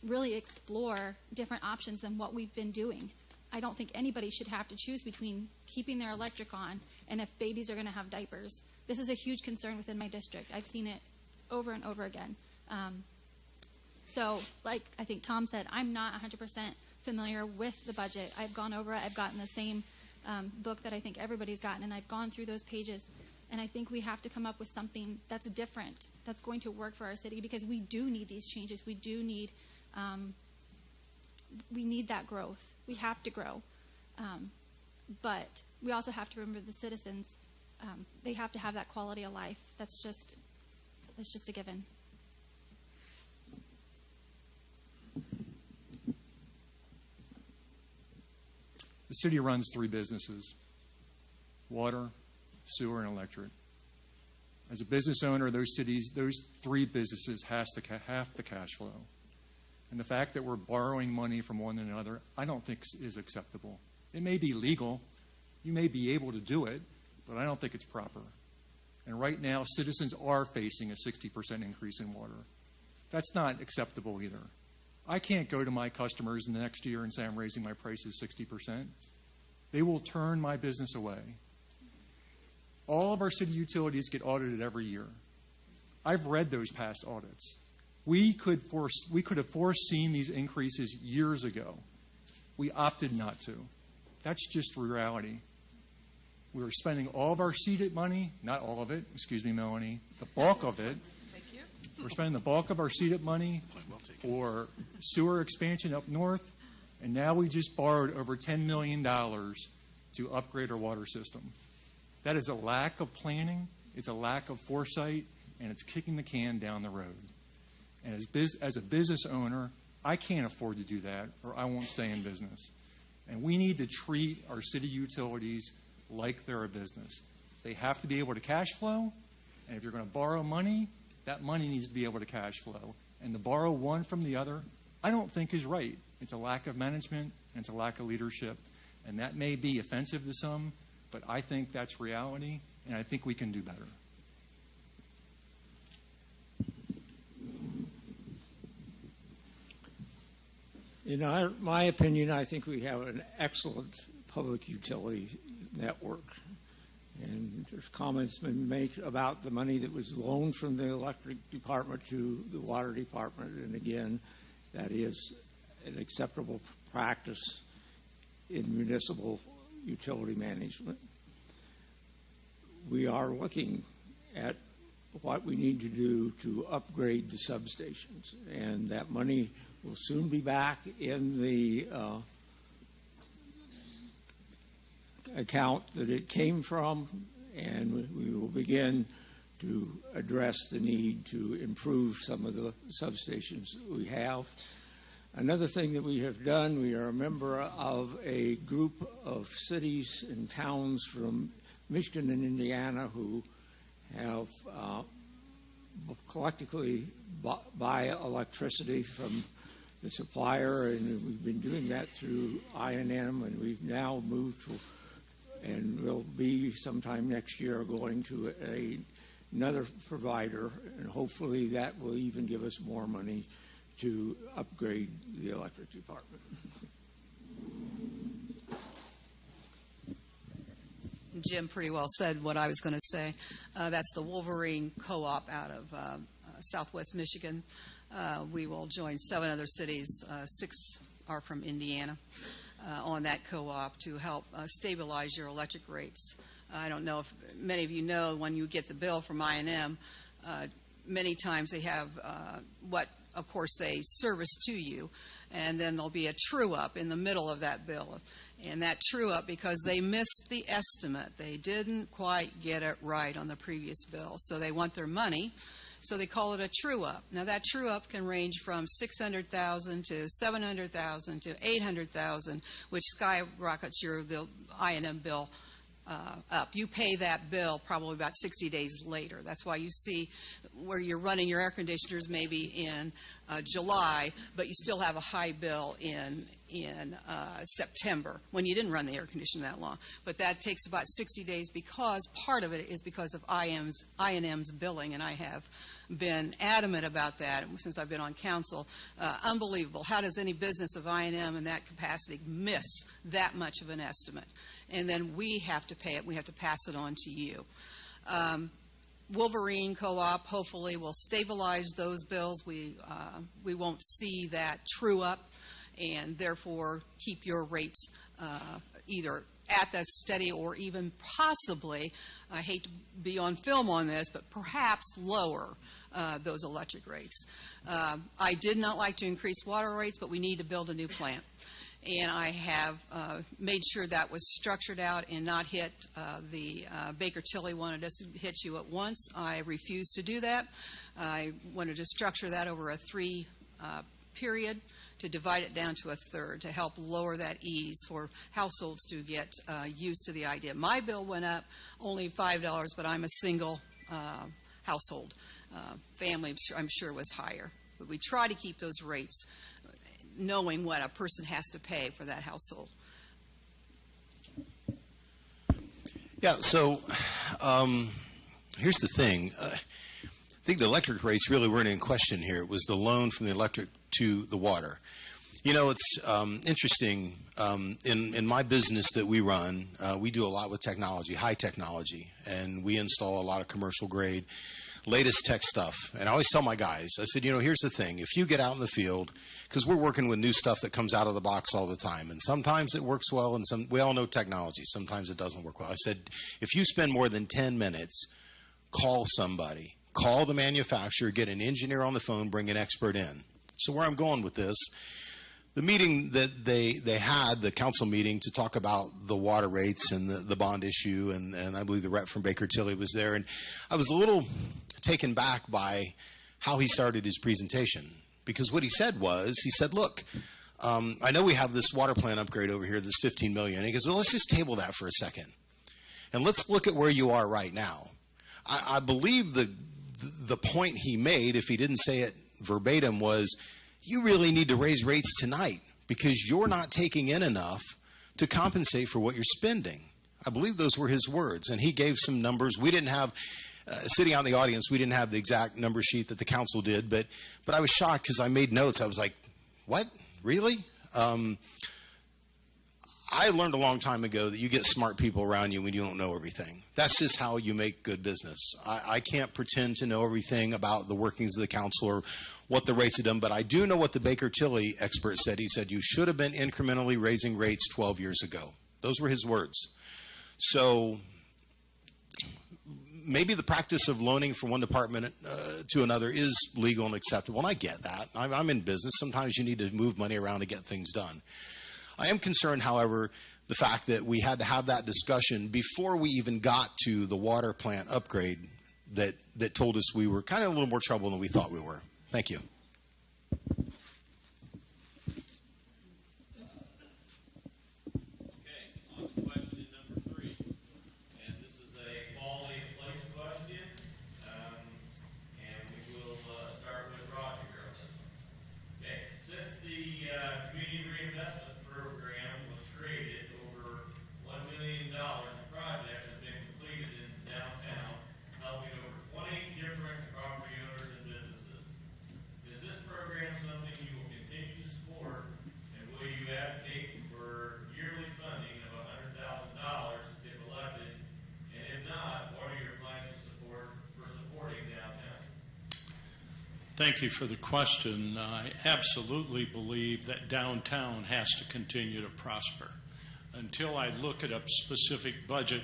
really explore different options than what we've been doing. I don't think anybody should have to choose between keeping their electric on and if babies are going to have diapers. This is a huge concern within my district. I've seen it over and over again. So, like I think Tom said, I'm not 100% familiar with the budget. I've gone over it. I've gotten the same book that I think everybody's gotten, and I've gone through those pages. And I think we have to come up with something that's different, that's going to work for our city, because we do need these changes. We do need that growth. We have to grow. But we also have to remember the citizens. They have to have that quality of life. That's just a given. The city runs 3 businesses: water, sewer, and electric. As a business owner, those 3 businesses have the cash flow. And the fact that we're borrowing money from one another, I don't think is acceptable. It may be legal. You may be able to do it, but I don't think it's proper. And right now, citizens are facing a 60% increase in water. That's not acceptable either. I can't go to my customers in the next year and say I'm raising my prices 60%. They will turn my business away. All of our city utilities get audited every year. I've read those past audits. We could have foreseen these increases years ago. We opted not to. That's just reality. We were spending all of our seeded money, not all of it, excuse me, Melanie, the bulk of it. Thank you. We're spending the bulk of our seeded money for sewer expansion up north, and now we just borrowed over $10 million to upgrade our water system. That is a lack of planning, it's a lack of foresight, and it's kicking the can down the road. And as a business owner, I can't afford to do that, or I won't stay in business. And we need to treat our city utilities like they're a business. They have to be able to cash flow, And if you're going to borrow money, that money needs to be able to cash flow. And to borrow one from the other, I don't think is right. It's a lack of management and it's a lack of leadership. And that may be offensive to some, but I think that's reality, and I think we can do better. In my opinion, I think we have an excellent public utility network. And there's comments been made about the money that was loaned from the electric department to the water department. And again, that is an acceptable practice in municipal utility management. We are looking at what we need to do to upgrade the substations, and that money will soon be back in the account that it came from, and we will begin to address the need to improve some of the substations that we have. Another thing that we have done, we are a member of a group of cities and towns from Michigan and Indiana who have collectively buy electricity from the supplier, and we've been doing that through I&M, and we've now moved to, and will be sometime next year going to another provider, and hopefully that will even give us more money to upgrade the electric department. Jim pretty well said what I was going to say. That's the Wolverine Co-op out of Southwest Michigan. We will join 7 other cities, 6 are from Indiana, on that co-op to help stabilize your electric rates. I don't know if many of you know, when you get the bill from I&M, many times they have what, of course, they service to you, and then there'll be a true-up in the middle of that bill. And that true-up, because they missed the estimate. They didn't quite get it right on the previous bill, so they want their money. So they call it a true-up. Now that true-up can range from $600,000 to $700,000 to $800,000, which skyrockets your I&M bill up. You pay that bill probably about 60 days later. That's why you see where you're running your air conditioners maybe in July, but you still have a high bill in September when you didn't run the air conditioner that long. But that takes about 60 days, because part of it is because of I&M's billing, and I have been adamant about that since I've been on council. Unbelievable. How does any business of I&M in that capacity miss that much of an estimate? And then we have to pay it. We have to pass it on to you. Wolverine Co-op hopefully will stabilize those bills. We won't see that true up, and therefore keep your rates either at that steady or even possibly, I hate to be on film on this, but perhaps lower those electric rates. I did not like to increase water rates, but we need to build a new plant. And I have made sure that was structured out and not hit the Baker Tilly wanted us to hit you at once. I refused to do that. I wanted to structure that over a 3 period, to divide it down to a third to help lower that ease for households to get used to the idea. My bill went up only $5, but I'm a single household. Family, I'm sure, was higher. But we try to keep those rates knowing what a person has to pay for that household. Yeah, so here's the thing. I think the electric rates really weren't in question here. It was the loan from the electric to the water. You know, it's interesting. In my business that we run, we do a lot with technology, high technology, and we install a lot of commercial grade, latest tech stuff. And I always tell my guys, I said, you know, here's the thing. If you get out in the field, because we're working with new stuff that comes out of the box all the time, and sometimes it works well, and we all know technology. Sometimes it doesn't work well. I said, if you spend more than 10 minutes, call somebody. Call the manufacturer, get an engineer on the phone, bring an expert in. So where I'm going with this, the meeting that they had, the council meeting, to talk about the water rates and the bond issue, and I believe the rep from Baker Tilly was there, and I was a little taken back by how he started his presentation, because what he said was, he said, look, I know we have this water plant upgrade over here, this $15 million. And he goes, well, let's just table that for a second, and let's look at where you are right now. I believe the point he made, if he didn't say it verbatim, was you really need to raise rates tonight because you're not taking in enough to compensate for what you're spending. I believe those were his words, and he gave some numbers. We didn't have, sitting out in the audience, we didn't have the exact number sheet that the council did, but I was shocked because I made notes. I was like, what? Really? I learned a long time ago that you get smart people around you when you don't know everything. That's just how you make good business. I can't pretend to know everything about the workings of the council or what the rates have done, but I do know what the Baker-Tilly expert said. He said you should have been incrementally raising rates 12 years ago. Those were his words. So maybe the practice of loaning from one department to another is legal and acceptable, and I get that. I'm in business. Sometimes you need to move money around to get things done. I am concerned, however, the fact that we had to have that discussion before we even got to the water plant upgrade that told us we were kind of a little more trouble than we thought we were. Thank you. Thank you for the question. I absolutely believe that downtown has to continue to prosper. Until I look at a specific budget,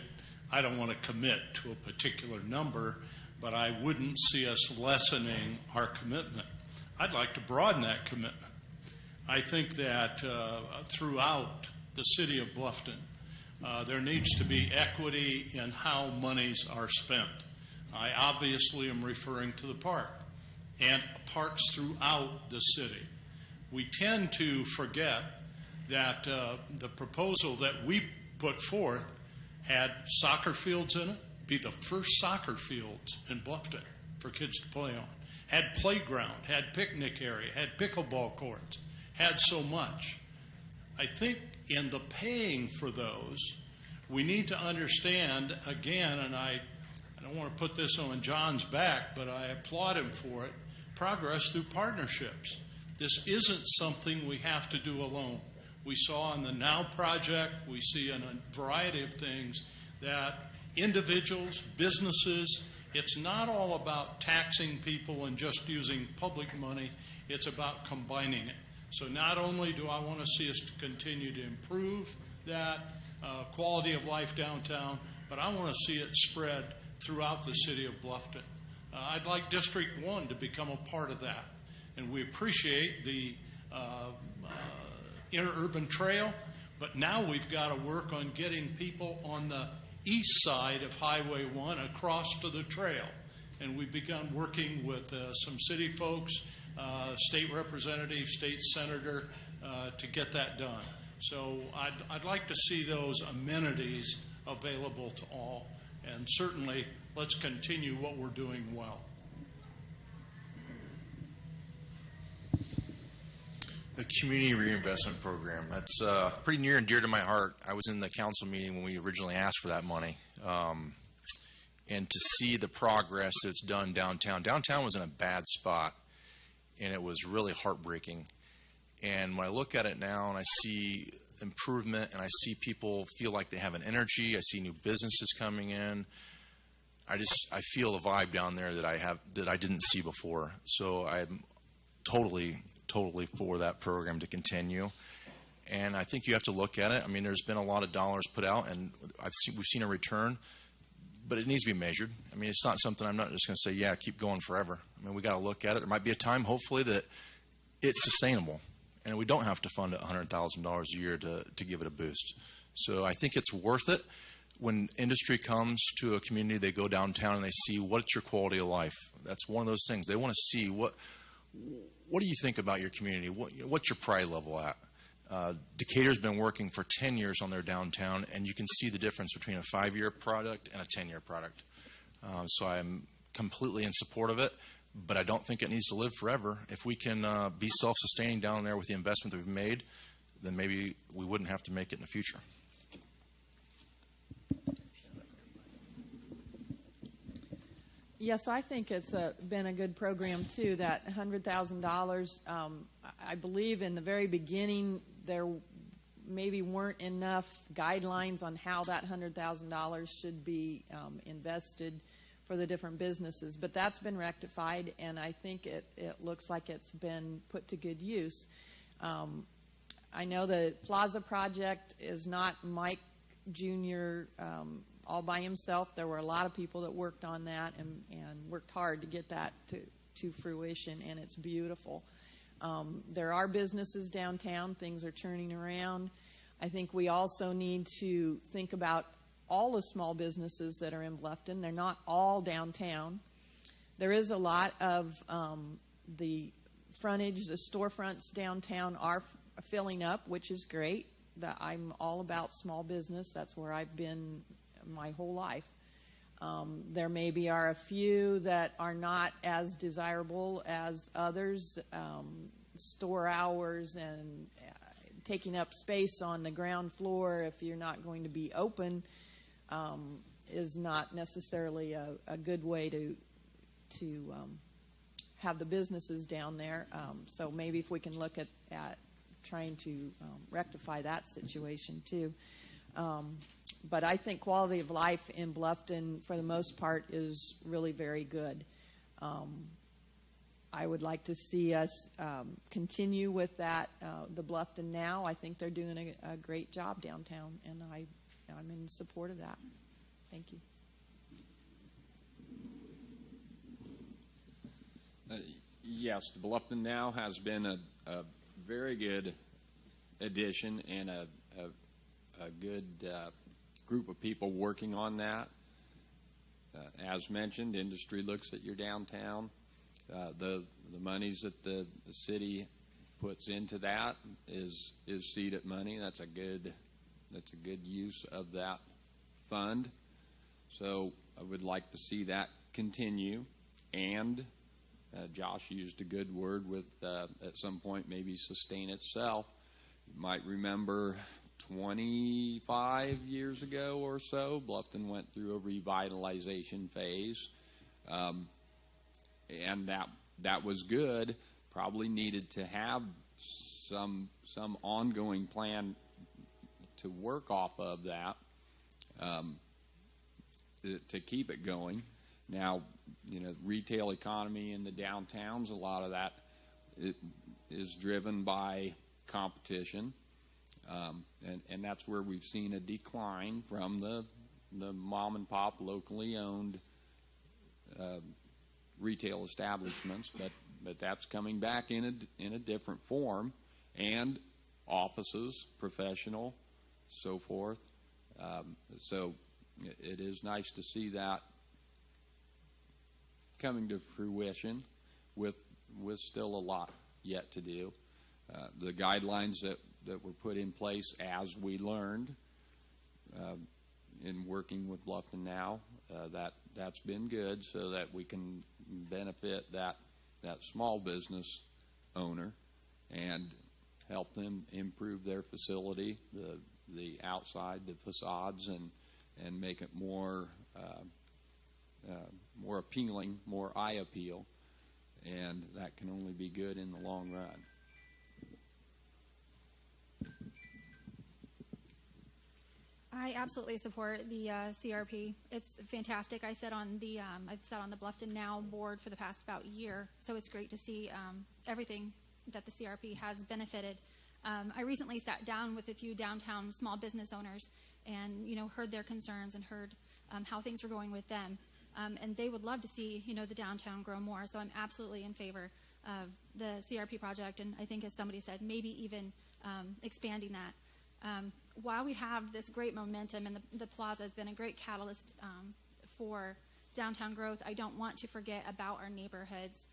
I don't want to commit to a particular number, but I wouldn't see us lessening our commitment. I'd like to broaden that commitment. I think that throughout the city of Bluffton, there needs to be equity in how monies are spent. I obviously am referring to the park and parks throughout the city. We tend to forget that the proposal that we put forth had soccer fields in it, be the first soccer fields in Bluffton for kids to play on, had playground, had picnic area, had pickleball courts, had so much. I think in the paying for those, we need to understand, again, and I don't want to put this on John's back, but I applaud him for it, progress through partnerships. This isn't something we have to do alone. We saw in the Now Project, we see in a variety of things that individuals, businesses, it's not all about taxing people and just using public money, it's about combining it. So not only do I want to see us to continue to improve that quality of life downtown, but I want to see it spread throughout the city of Bluffton. I'd like District 1 to become a part of that. And we appreciate the interurban trail, but now we've got to work on getting people on the east side of Highway 1 across to the trail. And we've begun working with some city folks, state representative, state senator, to get that done. So I'd like to see those amenities available to all. And certainly, let's continue what we're doing well. The Community Reinvestment Program, that's pretty near and dear to my heart. I was in the council meeting when we originally asked for that money. And to see the progress that's done downtown. Downtown was in a bad spot, and it was really heartbreaking. And when I look at it now and I see improvement and I see people feel like they have an energy, I see new businesses coming in, I feel a vibe down there that I didn't see before. So I'm totally for that program to continue. And I think you have to look at it. I mean, there's been a lot of dollars put out, and we've seen a return, but it needs to be measured. I mean, it's not something I'm not just going to say, yeah, keep going forever. I mean, we got to look at it. There might be a time, hopefully, that it's sustainable, and we don't have to fund $100,000 a year to give it a boost. So I think it's worth it. When industry comes to a community, they go downtown and they see what's your quality of life. That's one of those things. They want to see what do you think about your community? What's your pride level at? Decatur's been working for 10 years on their downtown, and you can see the difference between a 5-year product and a 10-year product. So I'm completely in support of it, but I don't think it needs to live forever. If we can be self-sustaining down there with the investment that we've made, then maybe we wouldn't have to make it in the future. Yes, I think it's been a good program, too. That $100,000, I believe in the very beginning there maybe weren't enough guidelines on how that $100,000 should be invested for the different businesses. But that's been rectified, and I think it looks like it's been put to good use. I know the Plaza project is not Mike Jr. All by himself. There were a lot of people that worked on that and worked hard to get that to fruition, and it's beautiful. There are businesses downtown. Things are turning around. I think we also need to think about all the small businesses that are in Bluffton. They're not all downtown. There is a lot of the frontage, the storefronts downtown are filling up, which is great. I'm all about small business. That's where I've been my whole life. There maybe are a few that are not as desirable as others. Store hours and taking up space on the ground floor if you're not going to be open is not necessarily a good way to have the businesses down there. So maybe if we can look at trying to rectify that situation too. But I think quality of life in Bluffton, for the most part, is really very good. I would like to see us continue with that, the Bluffton Now. I think they're doing a great job downtown, and I'm in support of that. Thank you. Yes, the Bluffton Now has been a very good addition and a good group of people working on that. As mentioned, industry looks at your downtown. The monies that the city puts into that is seeded money. That's a good use of that fund. So I would like to see that continue. And Josh used a good word with at some point maybe sustain itself. You might remember 25 years ago or so, Bluffton went through a revitalization phase, and that was good. Probably needed to have some ongoing plan to work off of that to keep it going. Now, retail economy in the downtowns, a lot of that is driven by competition. And that's where we've seen a decline from the mom and pop locally owned retail establishments, but that's coming back in a different form, and offices, professional, so forth. So it is nice to see that coming to fruition with still a lot yet to do. The guidelines that were put in place as we learned in working with Bluffton Now, that's been good so that we can benefit that small business owner and help them improve their facility, the outside, the facades, and make it more appealing, more eye appeal, and that can only be good in the long run. I absolutely support the CRP. It's fantastic. I've sat on the Bluffton Now board for the past about year, so it's great to see everything that the CRP has benefited. I recently sat down with a few downtown small business owners and heard their concerns and heard how things were going with them, and they would love to see the downtown grow more. So I'm absolutely in favor of the CRP project, and I think, as somebody said, maybe even expanding that. While we have this great momentum, and the plaza has been a great catalyst for downtown growth, I don't want to forget about our neighborhoods.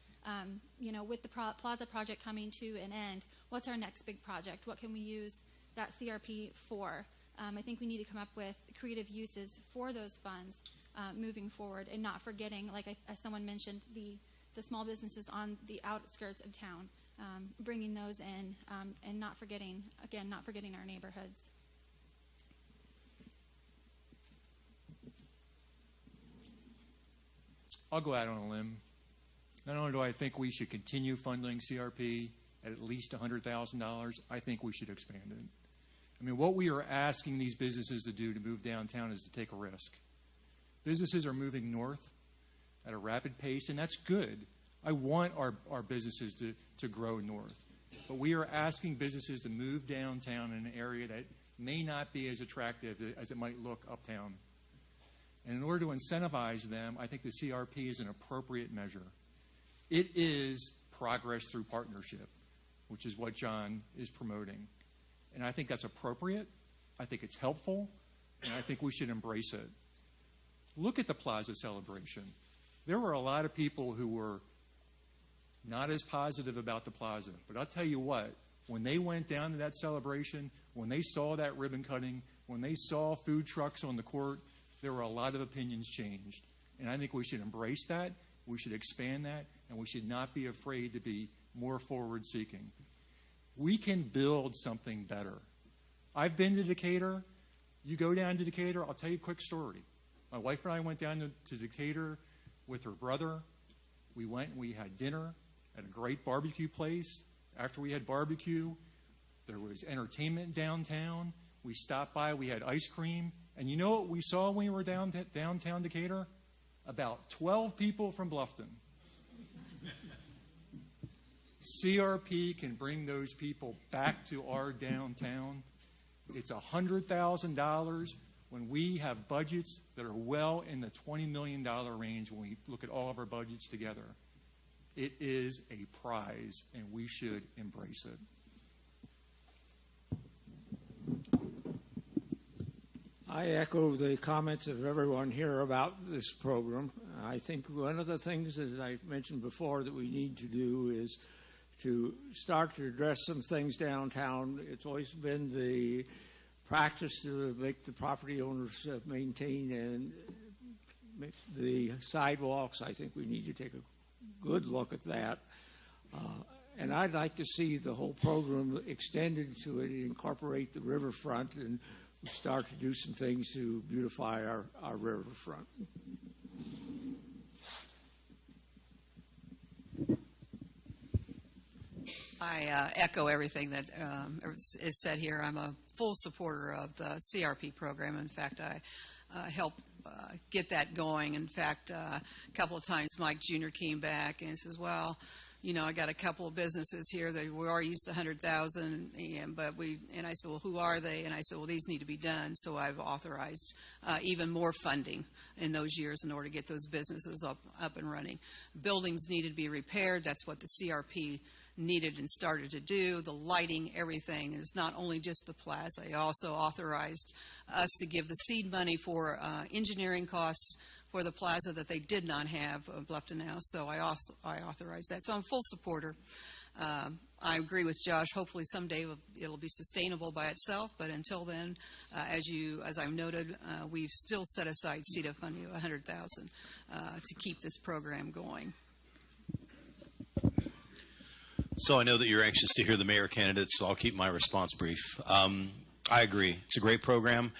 With the plaza project coming to an end, what's our next big project? What can we use that CRP for? I think we need to come up with creative uses for those funds moving forward, and not forgetting, like as someone mentioned, the small businesses on the outskirts of town, bringing those in, and not forgetting our neighborhoods. I'll go out on a limb. Not only do I think we should continue funding CRP at least $100,000, I think we should expand it. I mean, what we are asking these businesses to do to move downtown is to take a risk. Businesses are moving north at a rapid pace, and that's good. I want our businesses to grow north. But we are asking businesses to move downtown in an area that may not be as attractive as it might look uptown. And in order to incentivize them, I think the CRP is an appropriate measure. It is progress through partnership, which is what John is promoting. And I think that's appropriate. I think it's helpful. And I think we should embrace it. Look at the Plaza celebration. There were a lot of people who were not as positive about the Plaza. But I'll tell you what, when they went down to that celebration, when they saw that ribbon cutting, when they saw food trucks on the court, there were a lot of opinions changed. And I think we should embrace that, we should expand that, and we should not be afraid to be more forward-seeking. We can build something better. I've been to Decatur. You go down to Decatur, I'll tell you a quick story. My wife and I went down to Decatur with her brother. We went and we had dinner at a great barbecue place. After we had barbecue, there was entertainment downtown. We stopped by, we had ice cream. And you know what we saw when we were downtown Decatur? About 12 people from Bluffton. CRP can bring those people back to our downtown. It's $100,000 when we have budgets that are well in the $20 million range when we look at all of our budgets together. It is a prize, and we should embrace it. I echo the comments of everyone here about this program. I think one of the things that I mentioned before that we need to do is to start to address some things downtown. It's always been the practice to make the property owners maintain and make the sidewalks. I think we need to take a good look at that. And I'd like to see the whole program extended to it, incorporate the riverfront, and start to do some things to beautify our riverfront. I echo everything that is said here. I'm a full supporter of the CRP program. In fact, I helped get that going. In fact, a couple of times Mike Jr. came back and says, well, you know, I got a couple of businesses here that we already used the $100,000, and I said, well, who are they? And I said, well, these need to be done. So I've authorized even more funding in those years in order to get those businesses up and running. Buildings needed to be repaired. That's what the CRP needed and started to do. The lighting, everything. It's not only just the plaza. I also authorized us to give the seed money for engineering costs for the plaza that they did not have Bluffton House, so I authorized that. So I'm full supporter. I agree with Josh. Hopefully someday it'll be sustainable by itself, but until then, as I've noted, we've still set aside CETA funding of $100,000 to keep this program going. So I know that you're anxious to hear the mayor candidates, so I'll keep my response brief. I agree. It's a great program.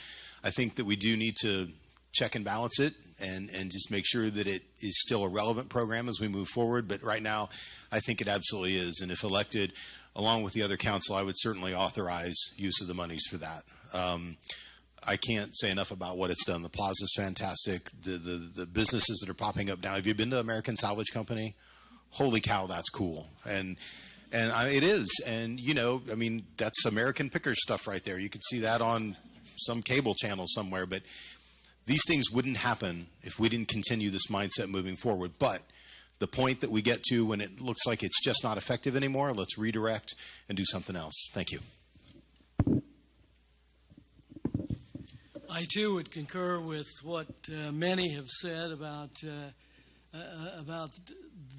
I think that we do need to check and balance it and just make sure that it is still a relevant program as we move forward. But right now, I think it absolutely is. And if elected, along with the other council, I would certainly authorize use of the monies for that. I can't say enough about what it's done. The plaza's fantastic. The businesses that are popping up now. Have you been to American Salvage Company? Holy cow, that's cool. And it is. And, you know, I mean, that's American Pickers stuff right there. You could see that on some cable channel somewhere. But these things wouldn't happen if we didn't continue this mindset moving forward. But the point that we get to when it looks like it's just not effective anymore, let's redirect and do something else. Thank you. I, too, would concur with what many have said about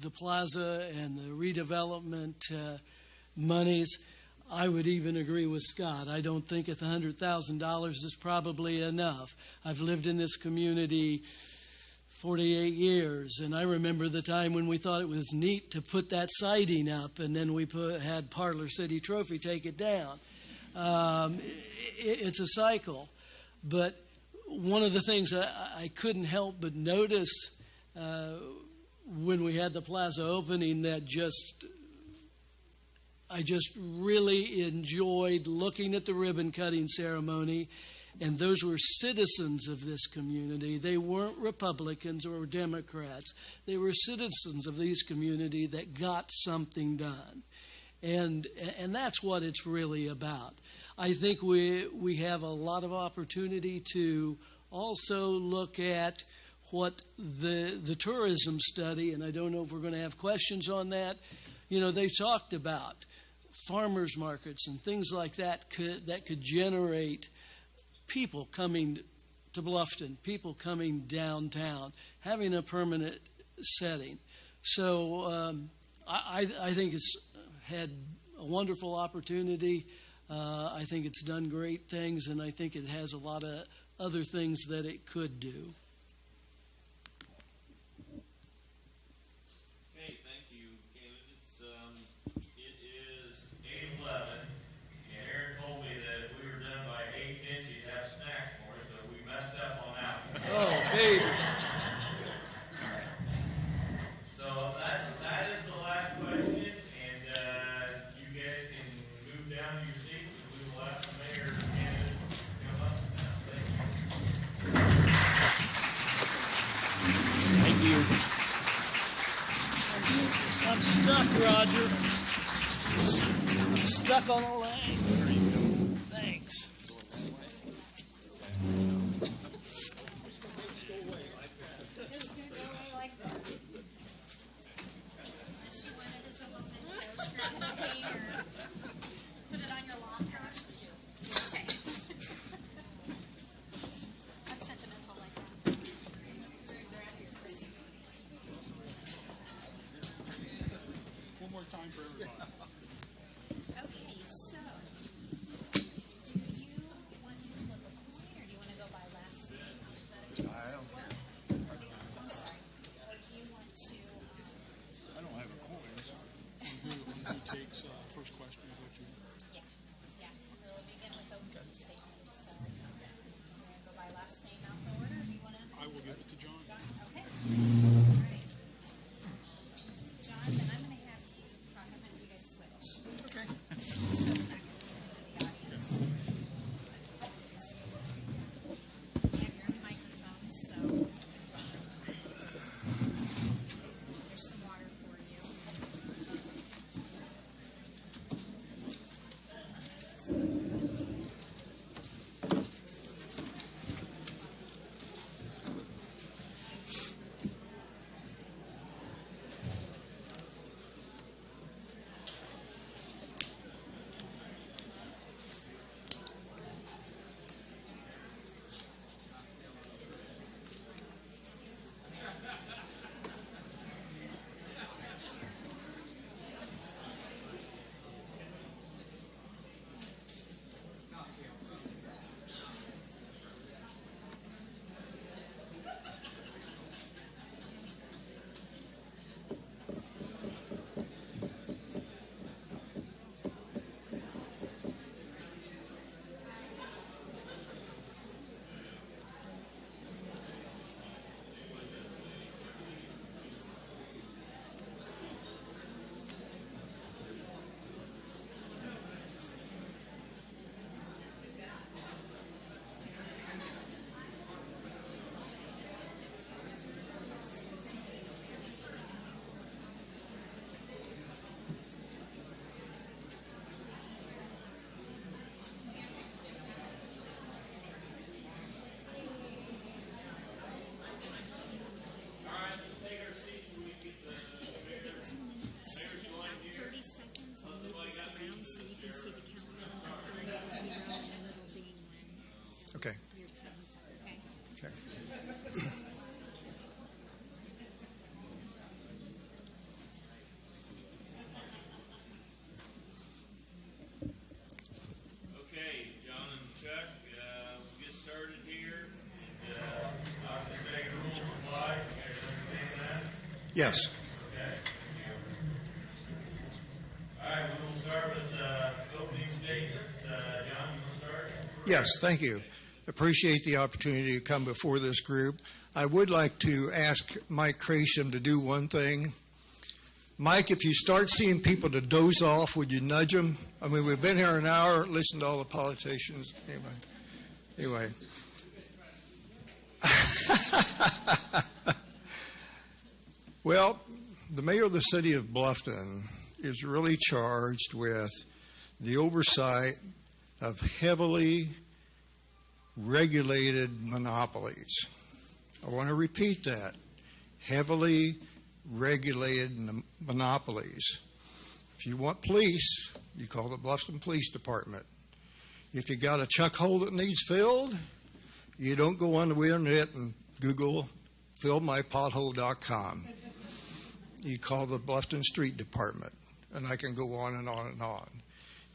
the plaza and the redevelopment monies. I would even agree with Scott. I don't think $100,000 is probably enough. I've lived in this community 48 years, and I remember the time when we thought it was neat to put that siding up, and then we had Parlor City Trophy take it down. It's a cycle. But one of the things I couldn't help but notice when we had the plaza opening that I just really enjoyed looking at the ribbon cutting ceremony, and those were citizens of this community. They weren't Republicans or Democrats. They were citizens of this community that got something done. And that's what it's really about. I think we have a lot of opportunity to also look at what the tourism study, and I don't know if we're going to have questions on that, they talked about farmers markets and things like that could generate people coming to Bluffton, people coming downtown, having a permanent setting. So I think it's had a wonderful opportunity. I think it's done great things, and I think it has a lot of other things that it could do. Okay, thank you, candidates. It is 8:11, and Aaron told me that if we were done by 8:10, she'd have snacks for us, so we messed up on that one. Oh, baby. So that is the last question, and you guys can move down to your seats, and we will ask the mayor candidate to come up now. Thank you. Thank you. I'm stuck, Roger. I'm stuck on a leg. Thanks. Put it on your locker. Okay. I'm sentimental like that. One more time for everybody. Okay, so do you want to flip a coin or do you want to go by last name? I don't care. I'm sorry. Or do you want to? I don't have a coin, so who takes first question? Is what you... Yeah. So we'll begin with opening statements. So do you want to go by last name out the order? Or do you want to? I will give it to John. Okay. All right. John, then I'm going to have you. I'm going to have you guys switch. Okay. So it's not going to be the audience. And you're on the microphone, so there's some water for you. Okay. Okay. Okay. flag. You guys understand that? Yes. Okay. All right, we will start with opening statements. John, you will start? Yes, thank you. Appreciate the opportunity to come before this group. I would like to ask Mike Crasham to do one thing. Mike, if you start seeing people to doze off, would you nudge them? I mean, we've been here an hour, listened to all the politicians. Anyway. Well, the mayor of the city of Bluffton is really charged with the oversight of heavily regulated monopolies. I want to repeat that. Heavily regulated monopolies. If you want police, you call the Bluffton Police Department. If you got a chuck hole that needs filled, you don't go on the internet and Google fillmypothole.com. You call the Bluffton Street Department, and I can go on and on and on.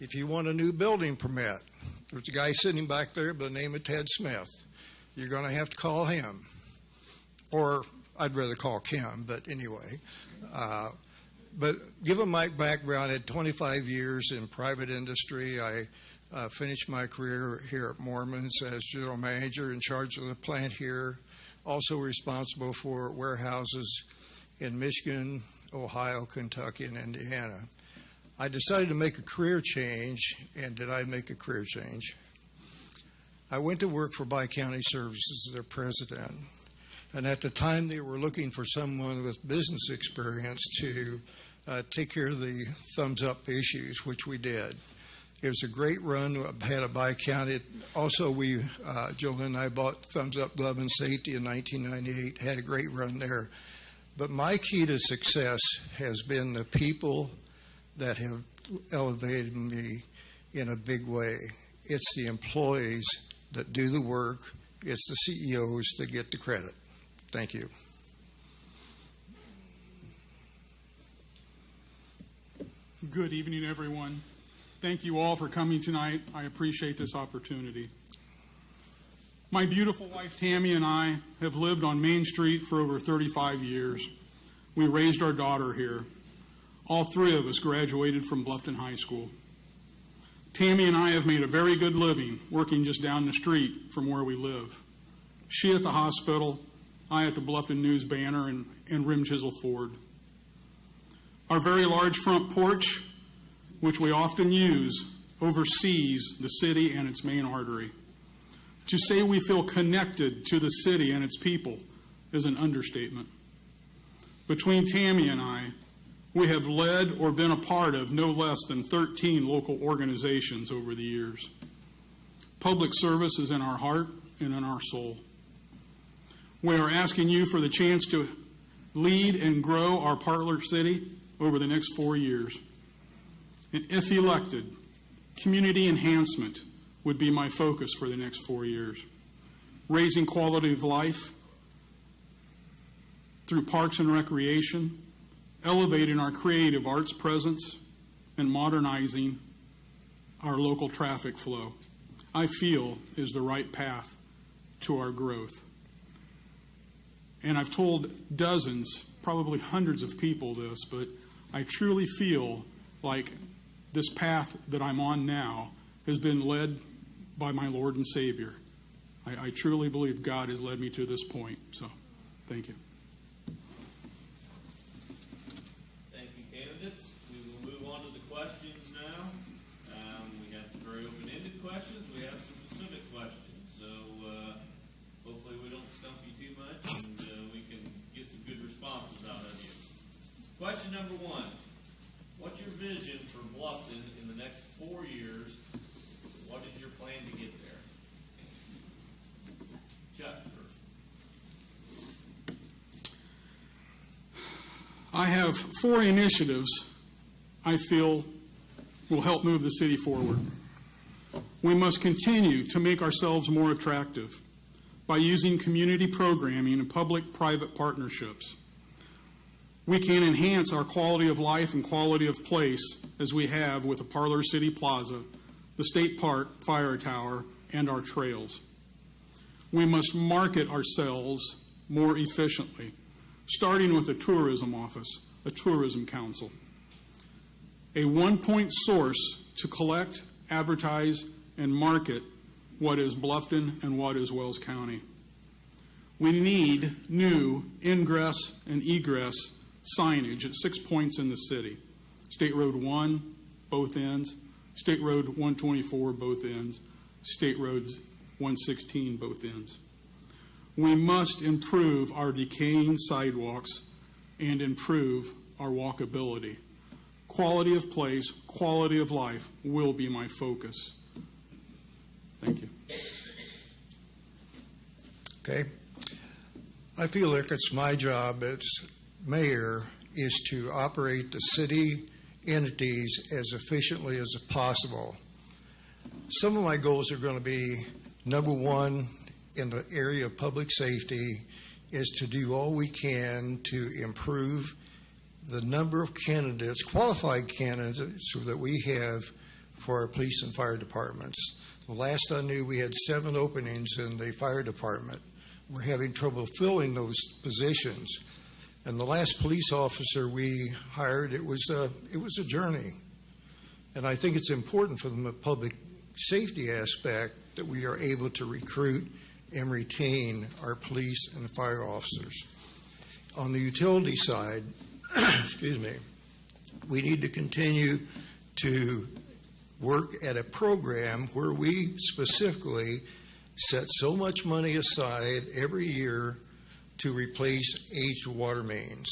If you want a new building permit, there's a guy sitting back there by the name of Ted Smith. You're going to have to call him. Or I'd rather call Kim, but anyway. But given my background, I had 25 years in private industry. I finished my career here at Mormons as general manager in charge of the plant here, also responsible for warehouses in Michigan, Ohio, Kentucky, and Indiana. I decided to make a career change, and did I make a career change? I went to work for Bi-County Services as their president, and at the time they were looking for someone with business experience to take care of the thumbs up issues, which we did. It was a great run. I had a Bi-County. Also, Joel and I bought Thumbs Up Glove and Safety in 1998, had a great run there. But my key to success has been the people that have elevated me in a big way. It's the employees that do the work. It's the CEOs that get the credit. Thank you. Good evening, everyone. Thank you all for coming tonight. I appreciate this opportunity. My beautiful wife, Tammy, and I have lived on Main Street for over 35 years. We raised our daughter here. All three of us graduated from Bluffton High School. Tammy and I have made a very good living working just down the street from where we live. She at the hospital, I at the Bluffton News Banner and Rim Chisel Ford. Our very large front porch, which we often use, oversees the city and its main artery. To say we feel connected to the city and its people is an understatement. Between Tammy and I, we have led or been a part of no less than 13 local organizations over the years. Public service is in our heart and in our soul. We are asking you for the chance to lead and grow our Parlor City over the next 4 years. And if elected, community enhancement would be my focus for the next 4 years. Raising quality of life through parks and recreation, elevating our creative arts presence, and modernizing our local traffic flow, I feel is the right path to our growth. And I've told dozens, probably hundreds of people this, but I truly feel like this path that I'm on now has been led by my Lord and Savior. I truly believe God has led me to this point. So, thank you. Thank you, candidates. We will move on to the questions now. We have some very open-ended questions. We have some specific questions. So hopefully we don't stump you too much and we can get some good responses out of you. Question number 1. What's your vision for Bluffton in the next 4 years? What is your plan to get there? Chuck. I have 4 initiatives I feel will help move the city forward. We must continue to make ourselves more attractive by using community programming and public-private partnerships. We can enhance our quality of life and quality of place as we have with the Parlor City Plaza, the State Park, Fire Tower, and our trails. We must market ourselves more efficiently, starting with a tourism office, a tourism council, a one-point source to collect, advertise, and market what is Bluffton and what is Wells County. We need new ingress and egress signage at 6 points in the city. State Road 1, both ends, State Road 124, both ends, State Roads 116, both ends. We must improve our decaying sidewalks and improve our walkability. Quality of place, quality of life will be my focus. Thank you. Okay. I feel like it's my job as mayor is to operate the city entities as efficiently as possible. Some of my goals are going to be, number one, in the area of public safety, is to do all we can to improve the number of candidates, qualified candidates that we have for our police and fire departments. The last I knew, we had 7 openings in the fire department. We're having trouble filling those positions. And the last police officer we hired, it was a journey. And I think it's important from the public safety aspect that we are able to recruit and retain our police and fire officers. On the utility side, excuse me, we need to continue to work at a program where we specifically set so much money aside every year to replace aged water mains.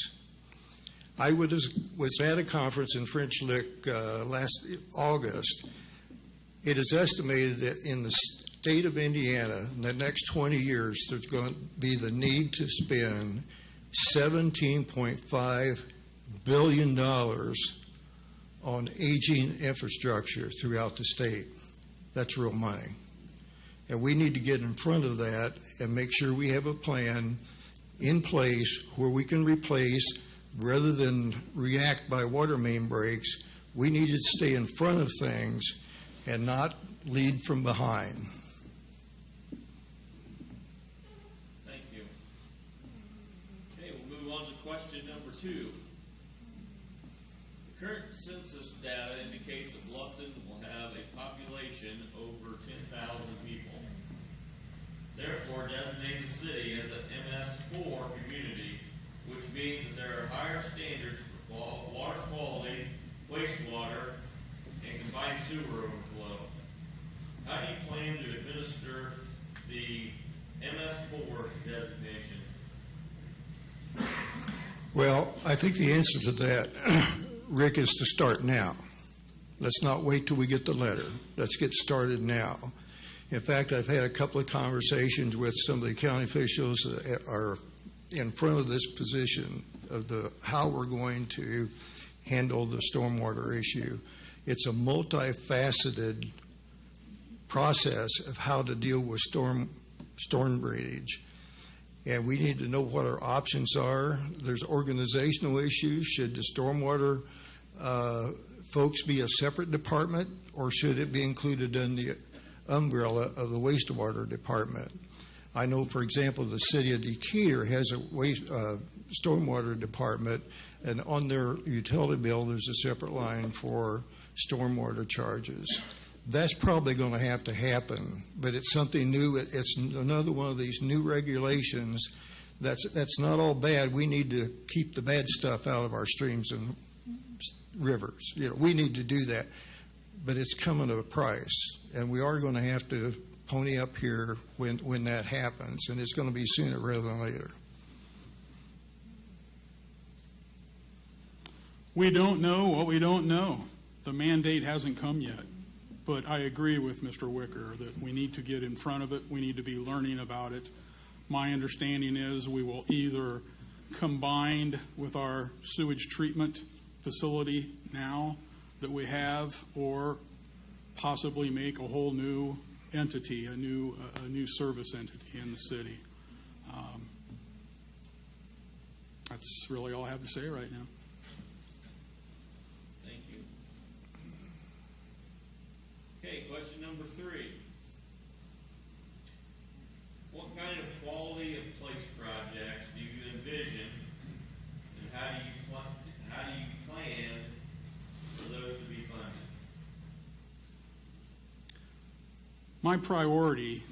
I was at a conference in French Lick last August. It is estimated that in the state of Indiana, in the next 20 years, there's going to be the need to spend $17.5 billion on aging infrastructure throughout the state. That's real money. And we need to get in front of that and make sure we have a plan in place where we can replace, rather than react by water main breaks. We need to stay in front of things and not lead from behind. Thank you. Okay, we'll move on to question number 2. The current census data indicates that Bluffton will have a population over 10,000 people. Therefore, designating the city as an MS4 community, which means that there are higher standards for water quality, wastewater, and combined sewer overflow. How do you plan to administer the MS4 designation? Well, I think the answer to that, Rick, is to start now. Let's not wait till we get the letter. Let's get started now. In fact, I've had a couple of conversations with some of the county officials that are in front of this position of how we're going to handle the stormwater issue. It's a multifaceted process of how to deal with storm drainage. And we need to know what our options are. There's organizational issues. Should the stormwater folks be a separate department, or should it be included in the umbrella of the wastewater department? I know, for example, the city of Decatur has a stormwater department, and on their utility bill, there's a separate line for stormwater charges. That's probably going to have to happen, but it's something new. It's another one of these new regulations. That's not all bad. We need to keep the bad stuff out of our streams and rivers. We need to do that, but it's coming at a price, and we are going to have to pony up here when that happens, and it's going to be sooner rather than later. We don't know what we don't know. The mandate hasn't come yet. But I agree with Mr. Wicker that we need to get in front of it. We need to be learning about it. My understanding is we will either combine with our sewage treatment facility now that we have, or possibly make a whole new entity, a new service entity in the city. That's really all I have to say right now. Thank you. Okay, question number 3. What kind of quality of place project My priority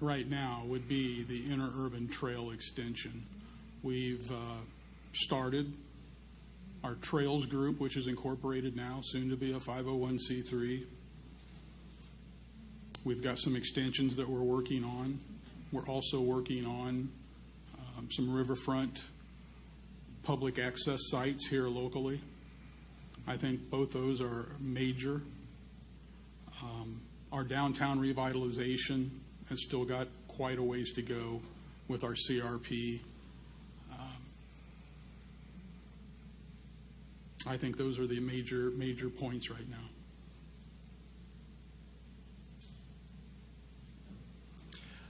right now would be the interurban trail extension. We've started our trails group, which is incorporated now, soon to be a 501c3. We've got some extensions that we're working on. We're also working on some riverfront public access sites here locally. I think both those are major. Our downtown revitalization has still got quite a ways to go with our CRP. I think those are the major points right now.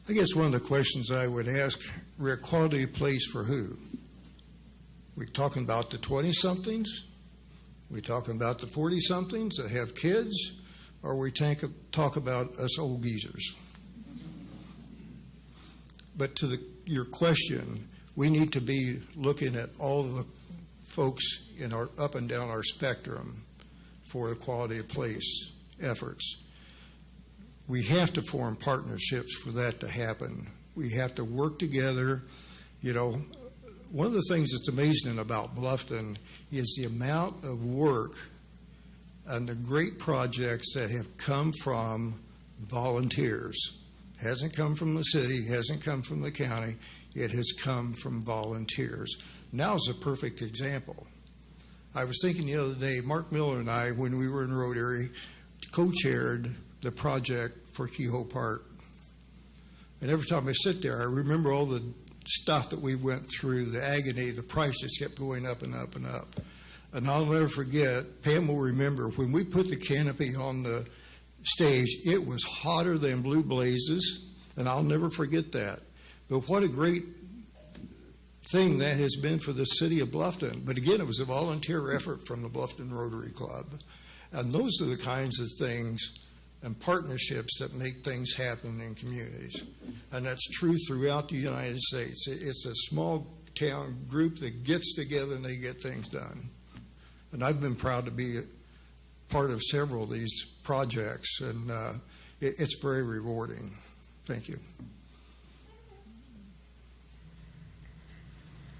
I guess one of the questions I would ask, Rick, quality of place for who? We talking about the 20-somethings? We talking about the 40-somethings that have kids? Or we talk about us old geezers? But to your question, we need to be looking at all the folks in our up and down our spectrum for the quality of place efforts. We have to form partnerships for that to happen. We have to work together. You know, one of the things that's amazing about Bluffton is the amount of work and the great projects that have come from volunteers. Hasn't come from the city, hasn't come from the county, it has come from volunteers. Now's a perfect example. I was thinking the other day, Mark Miller and I, when we were in Rotary, co-chaired the project for Kehoe Park. And every time I sit there, I remember all the stuff that we went through, the agony, the price just kept going up and up and up. And I'll never forget, Pam will remember, when we put the canopy on the stage, it was hotter than blue blazes, and I'll never forget that. But what a great thing that has been for the city of Bluffton. But again, it was a volunteer effort from the Bluffton Rotary Club. And those are the kinds of things and partnerships that make things happen in communities. And that's true throughout the United States. It's a small town group that gets together and they get things done. And I've been proud to be part of several of these projects, and it's very rewarding. Thank you.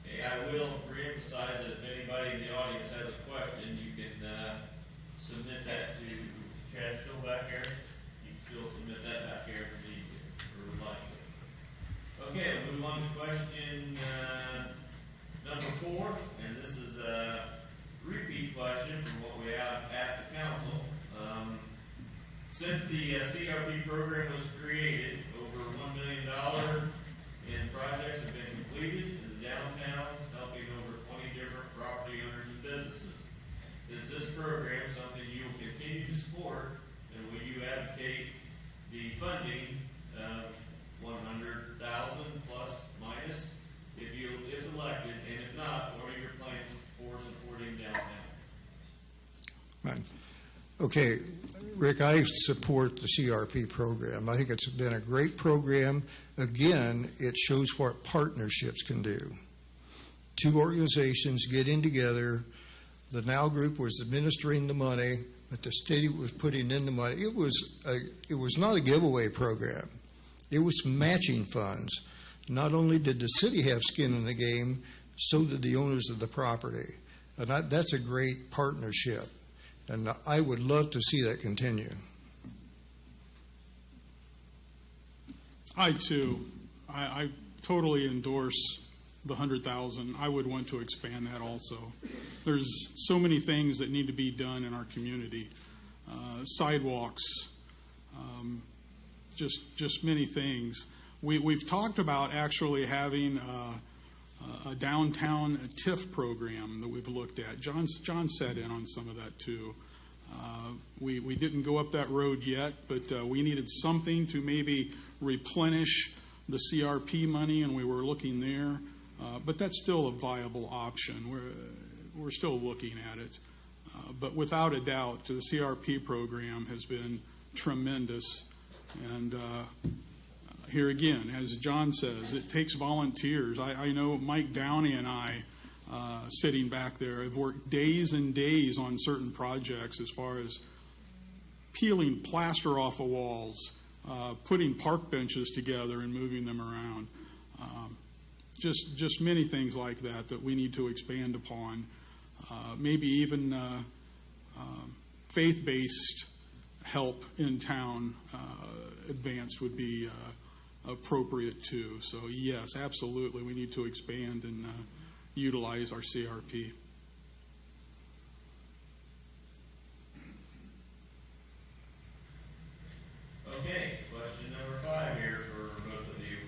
Hey, I will reemphasize that if anybody in the audience has a question, you can submit that to Chad still back here. You can still submit that back here if you need to, or would like to. Okay, we'll move on to question number 4, and this is a repeat question from what we asked the council. Since the CRP program was created, over $1 million in projects have been completed in the downtown, helping over 20 different property owners and businesses. Is this program something you will continue to support, and will you advocate the funding of $100,000 plus minus if elected, and if not, what are your plans for supporting downtown? Right. Okay, Rick, I support the CRP program. I think it's been a great program. Again, it shows what partnerships can do. 2 organizations getting together. The Now Group was administering the money, but the city was putting in the money. It was not a giveaway program. It was matching funds. Not only did the city have skin in the game, so did the owners of the property. And that's a great partnership. And I would love to see that continue. I too, I totally endorse the 100,000. I would want to expand that also. There's so many things that need to be done in our community. Sidewalks, just many things. We've talked about actually having a downtown TIF program that we've looked at. John sat in on some of that too. We didn't go up that road yet, but we needed something to maybe replenish the CRP money, and we were looking there. But that's still a viable option. We're still looking at it. But without a doubt, the CRP program has been tremendous. And here again, as John says, it takes volunteers. I know Mike Downey and I, sitting back there, have worked days and days on certain projects as far as peeling plaster off of walls, putting park benches together and moving them around. Just many things like that that we need to expand upon. Maybe even faith-based help in town advanced would be appropriate too. So yes, absolutely, we need to expand and utilize our CRP. Okay, question number 5 here for both of you.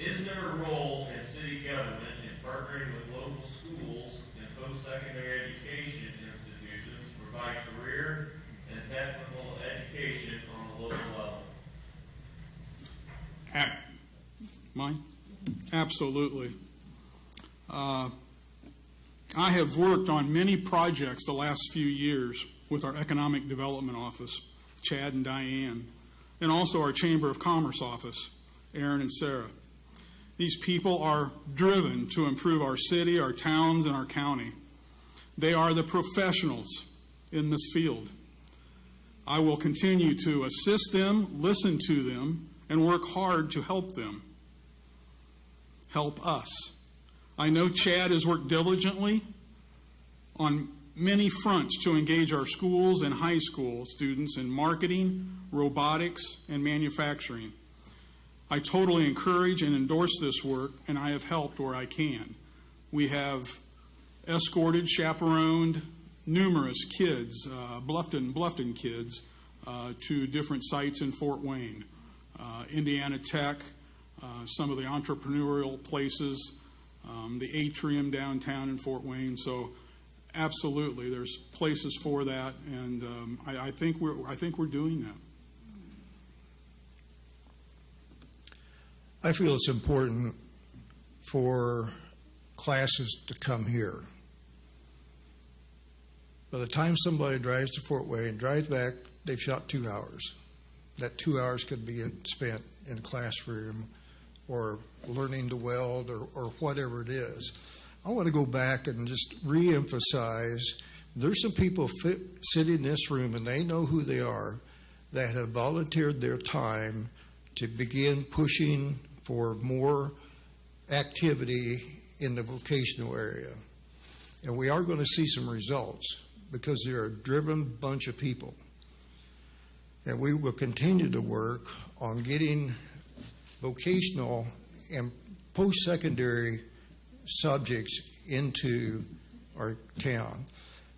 Is there a role in city government in partnering with local schools and post-secondary education institutions to provide career and technical education on the local level? Mine? Absolutely. I have worked on many projects the last few years with our Economic Development Office, Chad and Diane, and also our Chamber of Commerce office, Aaron and Sarah. These people are driven to improve our city, our towns, and our county. They are the professionals in this field. I will continue to assist them, listen to them, and work hard to help them. Help us. I know Chad has worked diligently on many fronts to engage our schools and high school students in marketing, robotics, and manufacturing. I totally encourage and endorse this work, and I have helped where I can. We have escorted, chaperoned numerous kids, Bluffton kids, to different sites in Fort Wayne, Indiana Tech, some of the entrepreneurial places, the Atrium downtown in Fort Wayne. So absolutely, there's places for that, and I think we're doing that. I feel it's important for classes to come here. By the time somebody drives to Fort Wayne, drives back, they've shot 2 hours. That 2 hours could be spent in a classroom or learning to weld or whatever it is. I want to go back and just re-emphasize there's some people sitting in this room, and they know who they are, that have volunteered their time to begin pushing for more activity in the vocational area. And we are going to see some results because they're a driven bunch of people. And we will continue to work on getting vocational and post-secondary subjects into our town.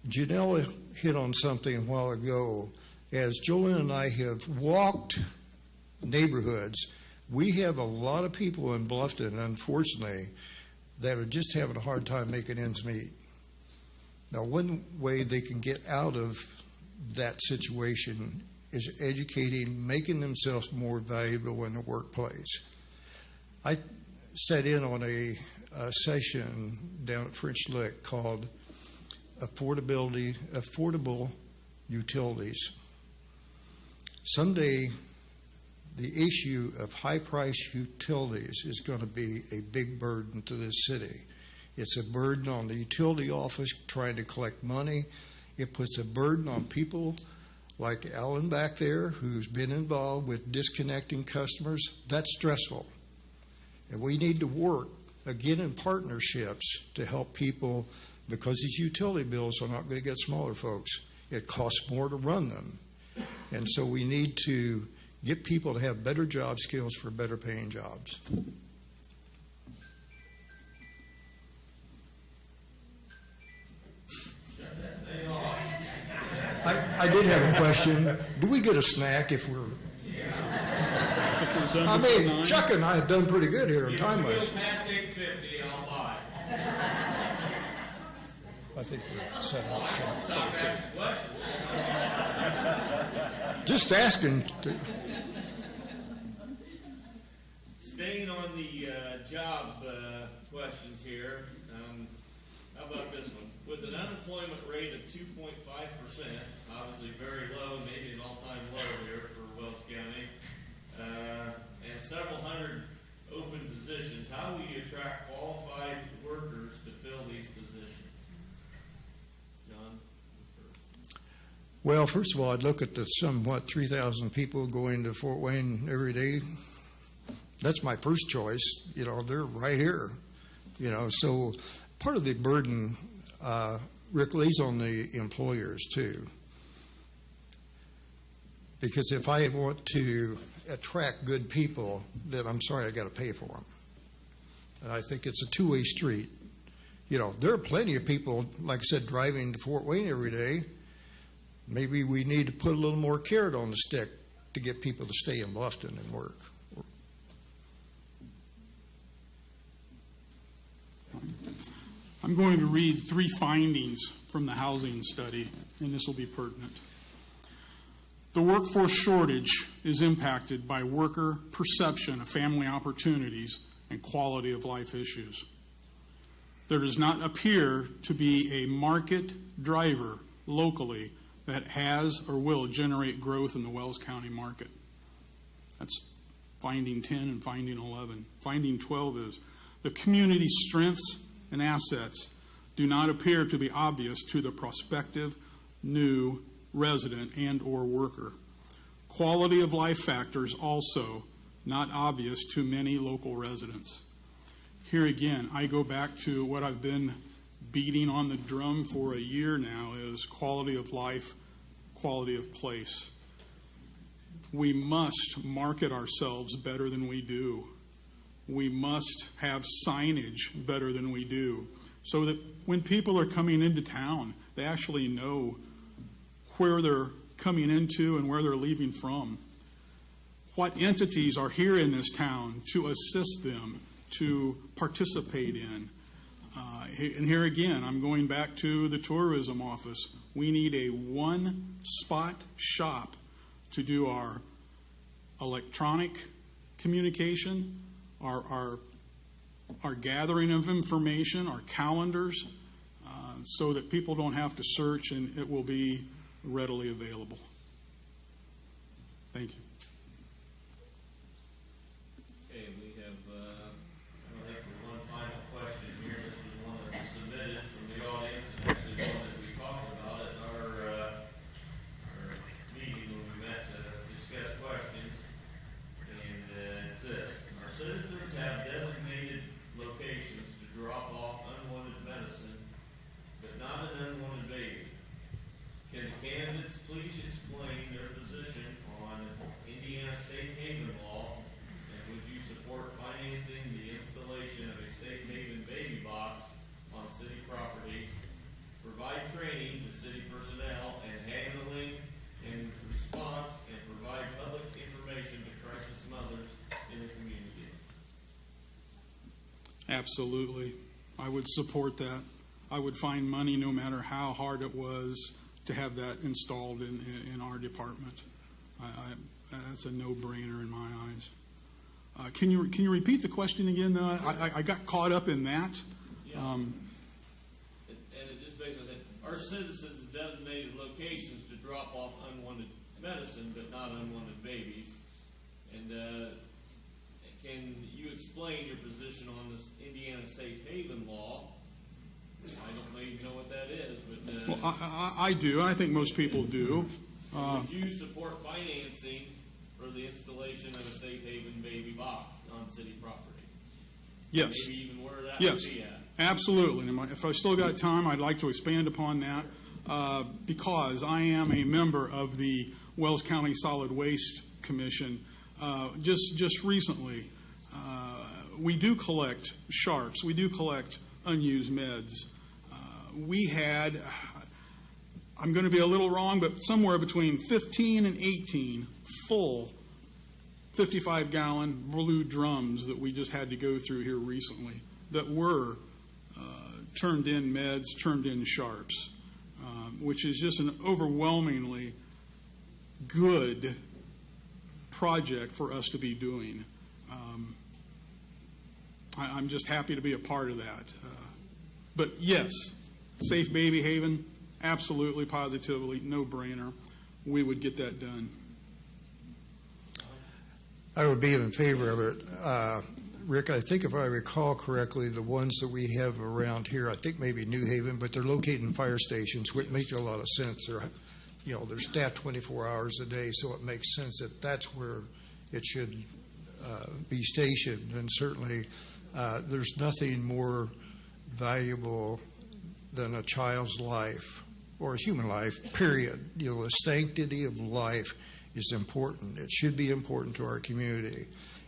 Janelle hit on something a while ago. As Jolene and I have walked neighborhoods, we have a lot of people in Bluffton, unfortunately, that are just having a hard time making ends meet. Now, one way they can get out of that situation is educating, making themselves more valuable in the workplace. I sat in on a session down at French Lick called Affordable Utilities. Someday, the issue of high-priced utilities is going to be a big burden to this city. It's a burden on the utility office trying to collect money. It puts a burden on people like Alan back there, who's been involved with disconnecting customers. That's stressful. And we need to work, again, in partnerships to help people, because these utility bills are not going to get smaller, folks. It costs more to run them. And so we need to get people to have better job skills for better paying jobs. I did have a question. Do we get a snack if we're... I mean, Chuck and I have done pretty good here in time-wise. If we go past 8:50, I'll buy. I think we're set up, Chuck. Stop asking questions. Just asking. Staying on the job questions here, how about this one? With an unemployment rate of 2.5%, obviously very low, maybe an all-time low here for Wells County, and several hundred open positions, how will you attract qualified workers to fill these positions? John? Well, first of all, I'd look at the somewhat 3,000 people going to Fort Wayne every day. That's my first choice. You know, they're right here. You know, so part of the burden, Rick, lays on the employers too. Because if I want to attract good people, then I'm sorry, I got to pay for them. And I think it's a two-way street. You know, there are plenty of people, like I said, driving to Fort Wayne every day. Maybe we need to put a little more carrot on the stick to get people to stay in Bluffton and work. I'm going to read 3 findings from the housing study, and this will be pertinent. The workforce shortage is impacted by worker perception of family opportunities and quality of life issues. There does not appear to be a market driver locally that has or will generate growth in the Wells County market. That's finding 10 and finding 11. Finding 12 is the community's strengths and assets do not appear to be obvious to the prospective new resident and or worker. Quality of life factors also not obvious to many local residents. Here again, I go back to what I've been beating on the drum for a year now is quality of life, quality of place. We must market ourselves better than we do. We must have signage better than we do so that when people are coming into town, they actually know where they're coming into and where they're leaving from. What entities are here in this town to assist them to participate in. And here again, I'm going back to the tourism office. We need a one-spot shop to do our electronic communication, our gathering of information, our calendars, so that people don't have to search and it will be readily available. Thank you. Okay, we have, I think one final question here. This is one that was submitted from the audience and actually one that we talked about at our meeting when we met to discuss questions. And it's this. Our citizens have designated locations to drop off unwanted medicine, but not an unwanted baby. Can the candidates please explain their position on Indiana's safe haven law, and would you support financing the installation of a safe haven baby box on city property, provide training to city personnel and handling and response, and provide public information to crisis mothers in the community? Absolutely. I would support that. I would find money no matter how hard it was to have that installed in our department. That's a no-brainer in my eyes. Can you repeat the question again, though? I got caught up in that. Yeah. And it just basically said, our citizens have designated locations to drop off unwanted medicine, but not unwanted babies. And can you explain your position on this Indiana Safe Haven law? I don't even know what that is, but Well, I do. I think most people do. would you support financing for the installation of a safe haven baby box on city property? Yes. Maybe even where that Yes, would be at. absolutely. And if I still got time, I'd like to expand upon that because I am a member of the Wells County Solid Waste Commission. Just recently, we do collect sharps. We do collect unused meds. We had, I'm going to be a little wrong, but somewhere between 15 and 18 full 55-gallon blue drums that we just had to go through here recently that were turned in meds, turned in sharps, which is just an overwhelmingly good project for us to be doing. I'm just happy to be a part of that. But yes, safe baby haven, absolutely, positively, no brainer. We would get that done. I would be in favor of it. Rick, I think if I recall correctly, the ones that we have around here, I think maybe New Haven, but they're located in fire stations, which makes a lot of sense. they're staffed 24 hours a day, so it makes sense that that's where it should be stationed. And certainly there's nothing more valuable than a child's life or a human life, period. The sanctity of life is important. It should be important to our community.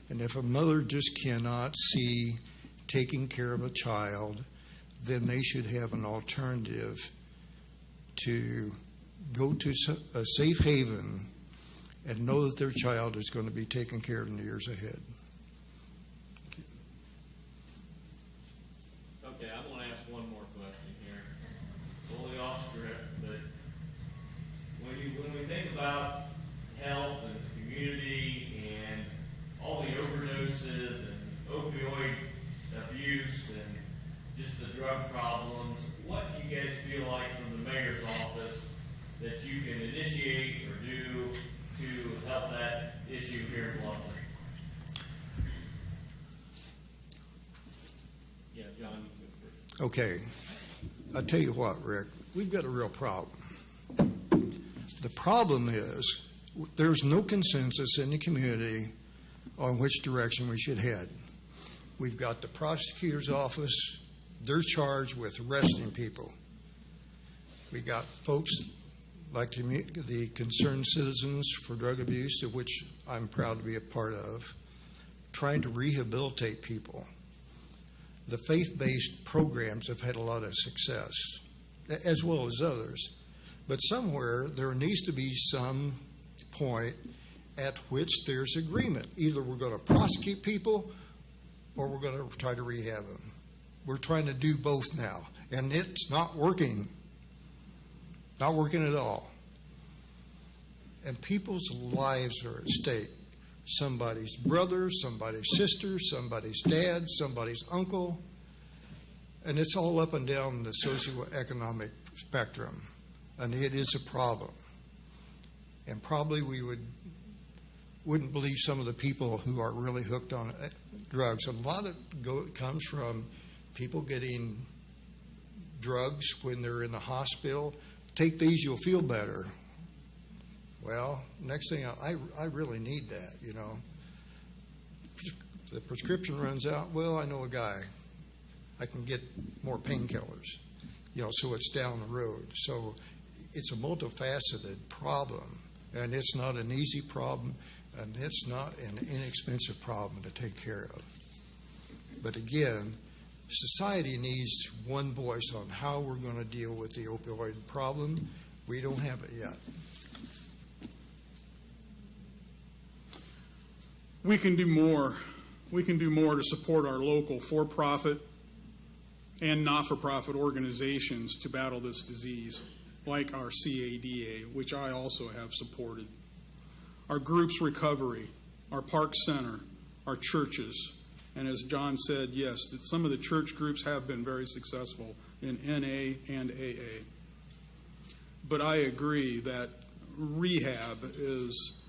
And if a mother just cannot see taking care of a child, then they should have an alternative to go to a safe haven and know that their child is going to be taken care of in the years ahead. Okay, I'm going to ask one more question here. Fully off script, but when we think about health and the community and all the overdoses and opioid abuse and just the drug problems, what do you guys feel like from the mayor's office that you can initiate or do to help that issue here in Bluffton? Yeah, John, you go first. Okay. I'll tell you what, Rick, we've got a real problem. The problem is there's no consensus in the community on which direction we should head. We've got the prosecutor's office. They're charged with arresting people. We got folks like the Concerned Citizens for Drug Abuse, of which I'm proud to be a part of, trying to rehabilitate people. The faith-based programs have had a lot of success, as well as others. But somewhere there needs to be some point at which there's agreement. Either we're going to prosecute people or we're going to try to rehab them. We're trying to do both now, and it's not working. Not working at all. And people's lives are at stake. Somebody's brother, somebody's sister, somebody's dad, somebody's uncle. And it's all up and down the socioeconomic spectrum. And it is a problem. And probably we wouldn't believe some of the people who are really hooked on drugs. A lot of it comes from people getting drugs when they're in the hospital. Take these, you'll feel better. Well, next thing, I really need that, The prescription runs out. Well, I know a guy. I can get more painkillers, so it's down the road. So it's a multifaceted problem, and it's not an easy problem, and it's not an inexpensive problem to take care of. But again, society needs one voice on how we're going to deal with the opioid problem. We don't have it yet. We can do more. We can do more to support our local for-profit and not-for-profit organizations to battle this disease, like our CADA, which I also have supported. Our group's recovery, our park center, our churches, and as John said, yes, that some of the church groups have been very successful in NA and AA. But I agree that rehab is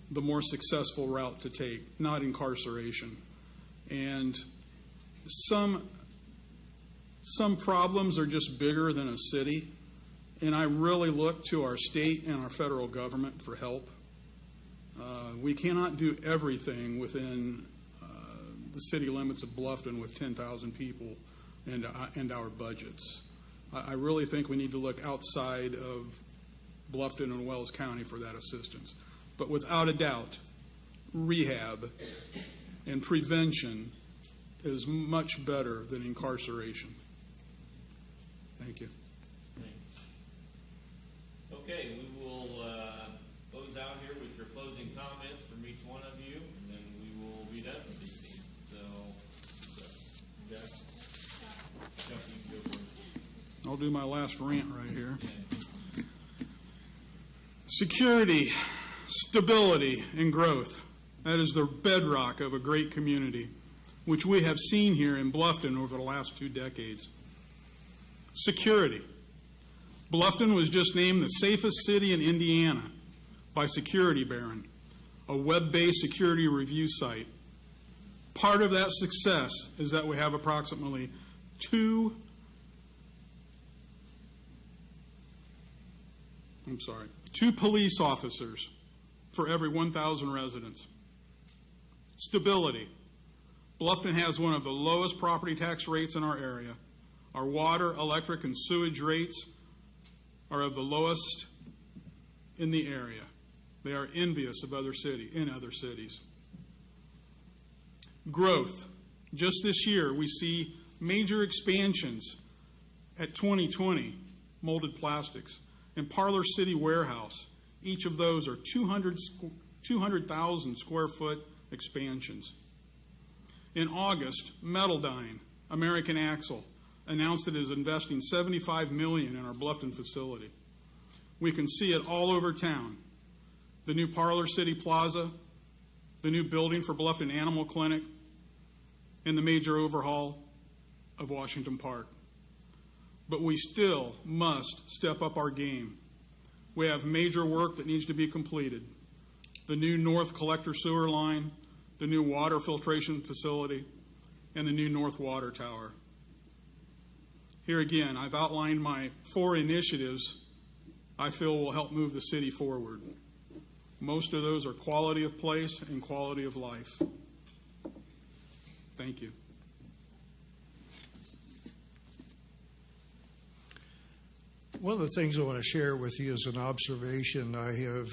the more successful route to take, not incarceration. And some problems are just bigger than a city, and I really look to our state and our federal government for help. We cannot do everything within the city limits of Bluffton with 10,000 people and our budgets. I really think we need to look outside of Bluffton and Wells County for that assistance. But without a doubt, rehab and prevention is much better than incarceration. Thank you. Thanks. Okay, we will close out here with your closing comments from each one of you, and then we will be done with these things. So, Chuck, you can go first. I'll do my last rant right here. Security, stability, and growth. That is the bedrock of a great community, which we have seen here in Bluffton over the last 2 decades. Security. Bluffton was just named the safest city in Indiana by Security Baron, a web-based security review site. Part of that success is that we have approximately 2 2 police officers for every 1,000 residents. Stability. Bluffton has one of the lowest property tax rates in our area. Our water, electric, and sewage rates are of the lowest in the area. They are envious of other cities. Growth. Just this year, we see major expansions at 2020 Molded Plastics and Parlor City Warehouse. Each of those are 200,000 square foot expansions. In August, Metaldyne, American Axle, announced it is investing $75 million in our Bluffton facility. We can see it all over town. The new Parlor City Plaza, the new building for Bluffton Animal Clinic, and the major overhaul of Washington Park. But we still must step up our game. We have major work that needs to be completed. The new North Collector Sewer Line, the new water filtration facility, and the new North Water Tower. Here again, I've outlined my 4 initiatives I feel will help move the city forward. Most of those are quality of place and quality of life. Thank you. One of the things I want to share with you is an observation I have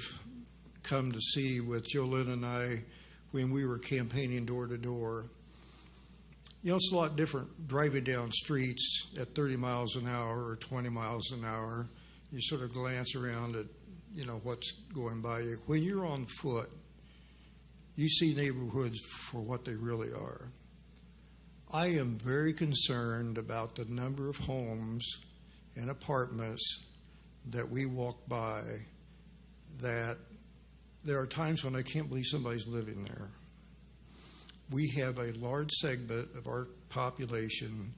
come to see with Jolynn and I when we were campaigning door to door. You know, it's a lot different driving down streets at 30 miles an hour or 20 miles an hour. You sort of glance around at, you know, what's going by you. When you're on foot, you see neighborhoods for what they really are. I am very concerned about the number of homes and apartments that we walk by that there are times when I can't believe somebody's living there. We have a large segment of our population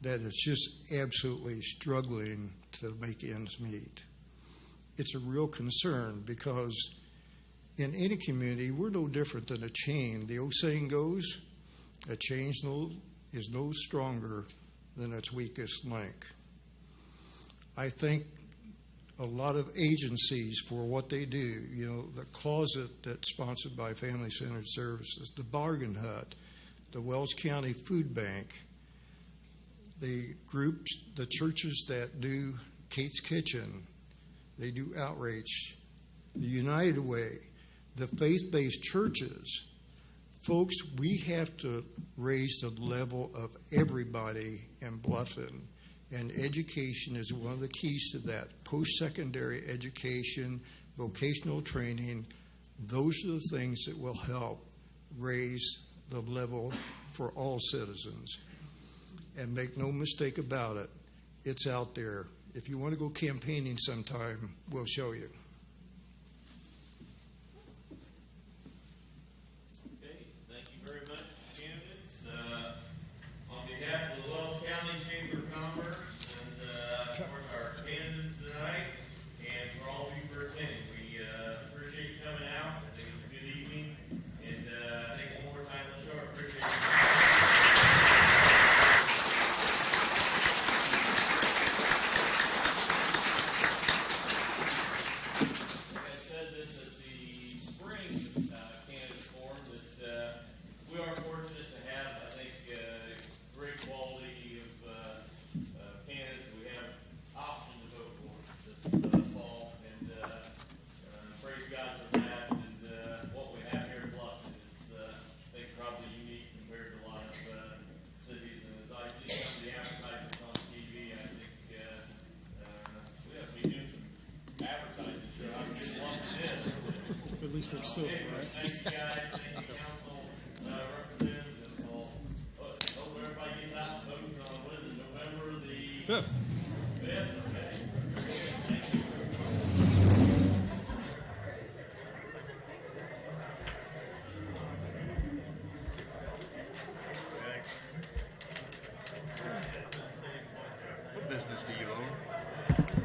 that is just absolutely struggling to make ends meet. It's a real concern because in any community, we're no different than a chain. The old saying goes, a chain is no stronger than its weakest link. I think a lot of agencies for what they do, you know, the Closet that's sponsored by Family Centered Services, the Bargain Hut, the Wells County Food Bank, the groups, the churches that do Kate's Kitchen, they do outreach, the United Way, the faith-based churches. Folks, we have to raise the level of everybody in Bluffton, and education is one of the keys to that. Post-secondary education, vocational training, those are the things that will help raise the level for all citizens. And make no mistake about it, it's out there. If you want to go campaigning sometime, we'll show you. Okay, thank you very much, candidates. On behalf of the Wells County Chamber of Commerce and, of course, our candidates tonight, and for all of you for attending, we appreciate you coming out. I think it's a good evening, and I think one more time, let's show our appreciation. At least they're silver, right? Thank you guys, thank you council representatives, and all. Hope everybody gets out and votes on, what is it, November the 5th. 5th, okay. Thank you. What business do you own?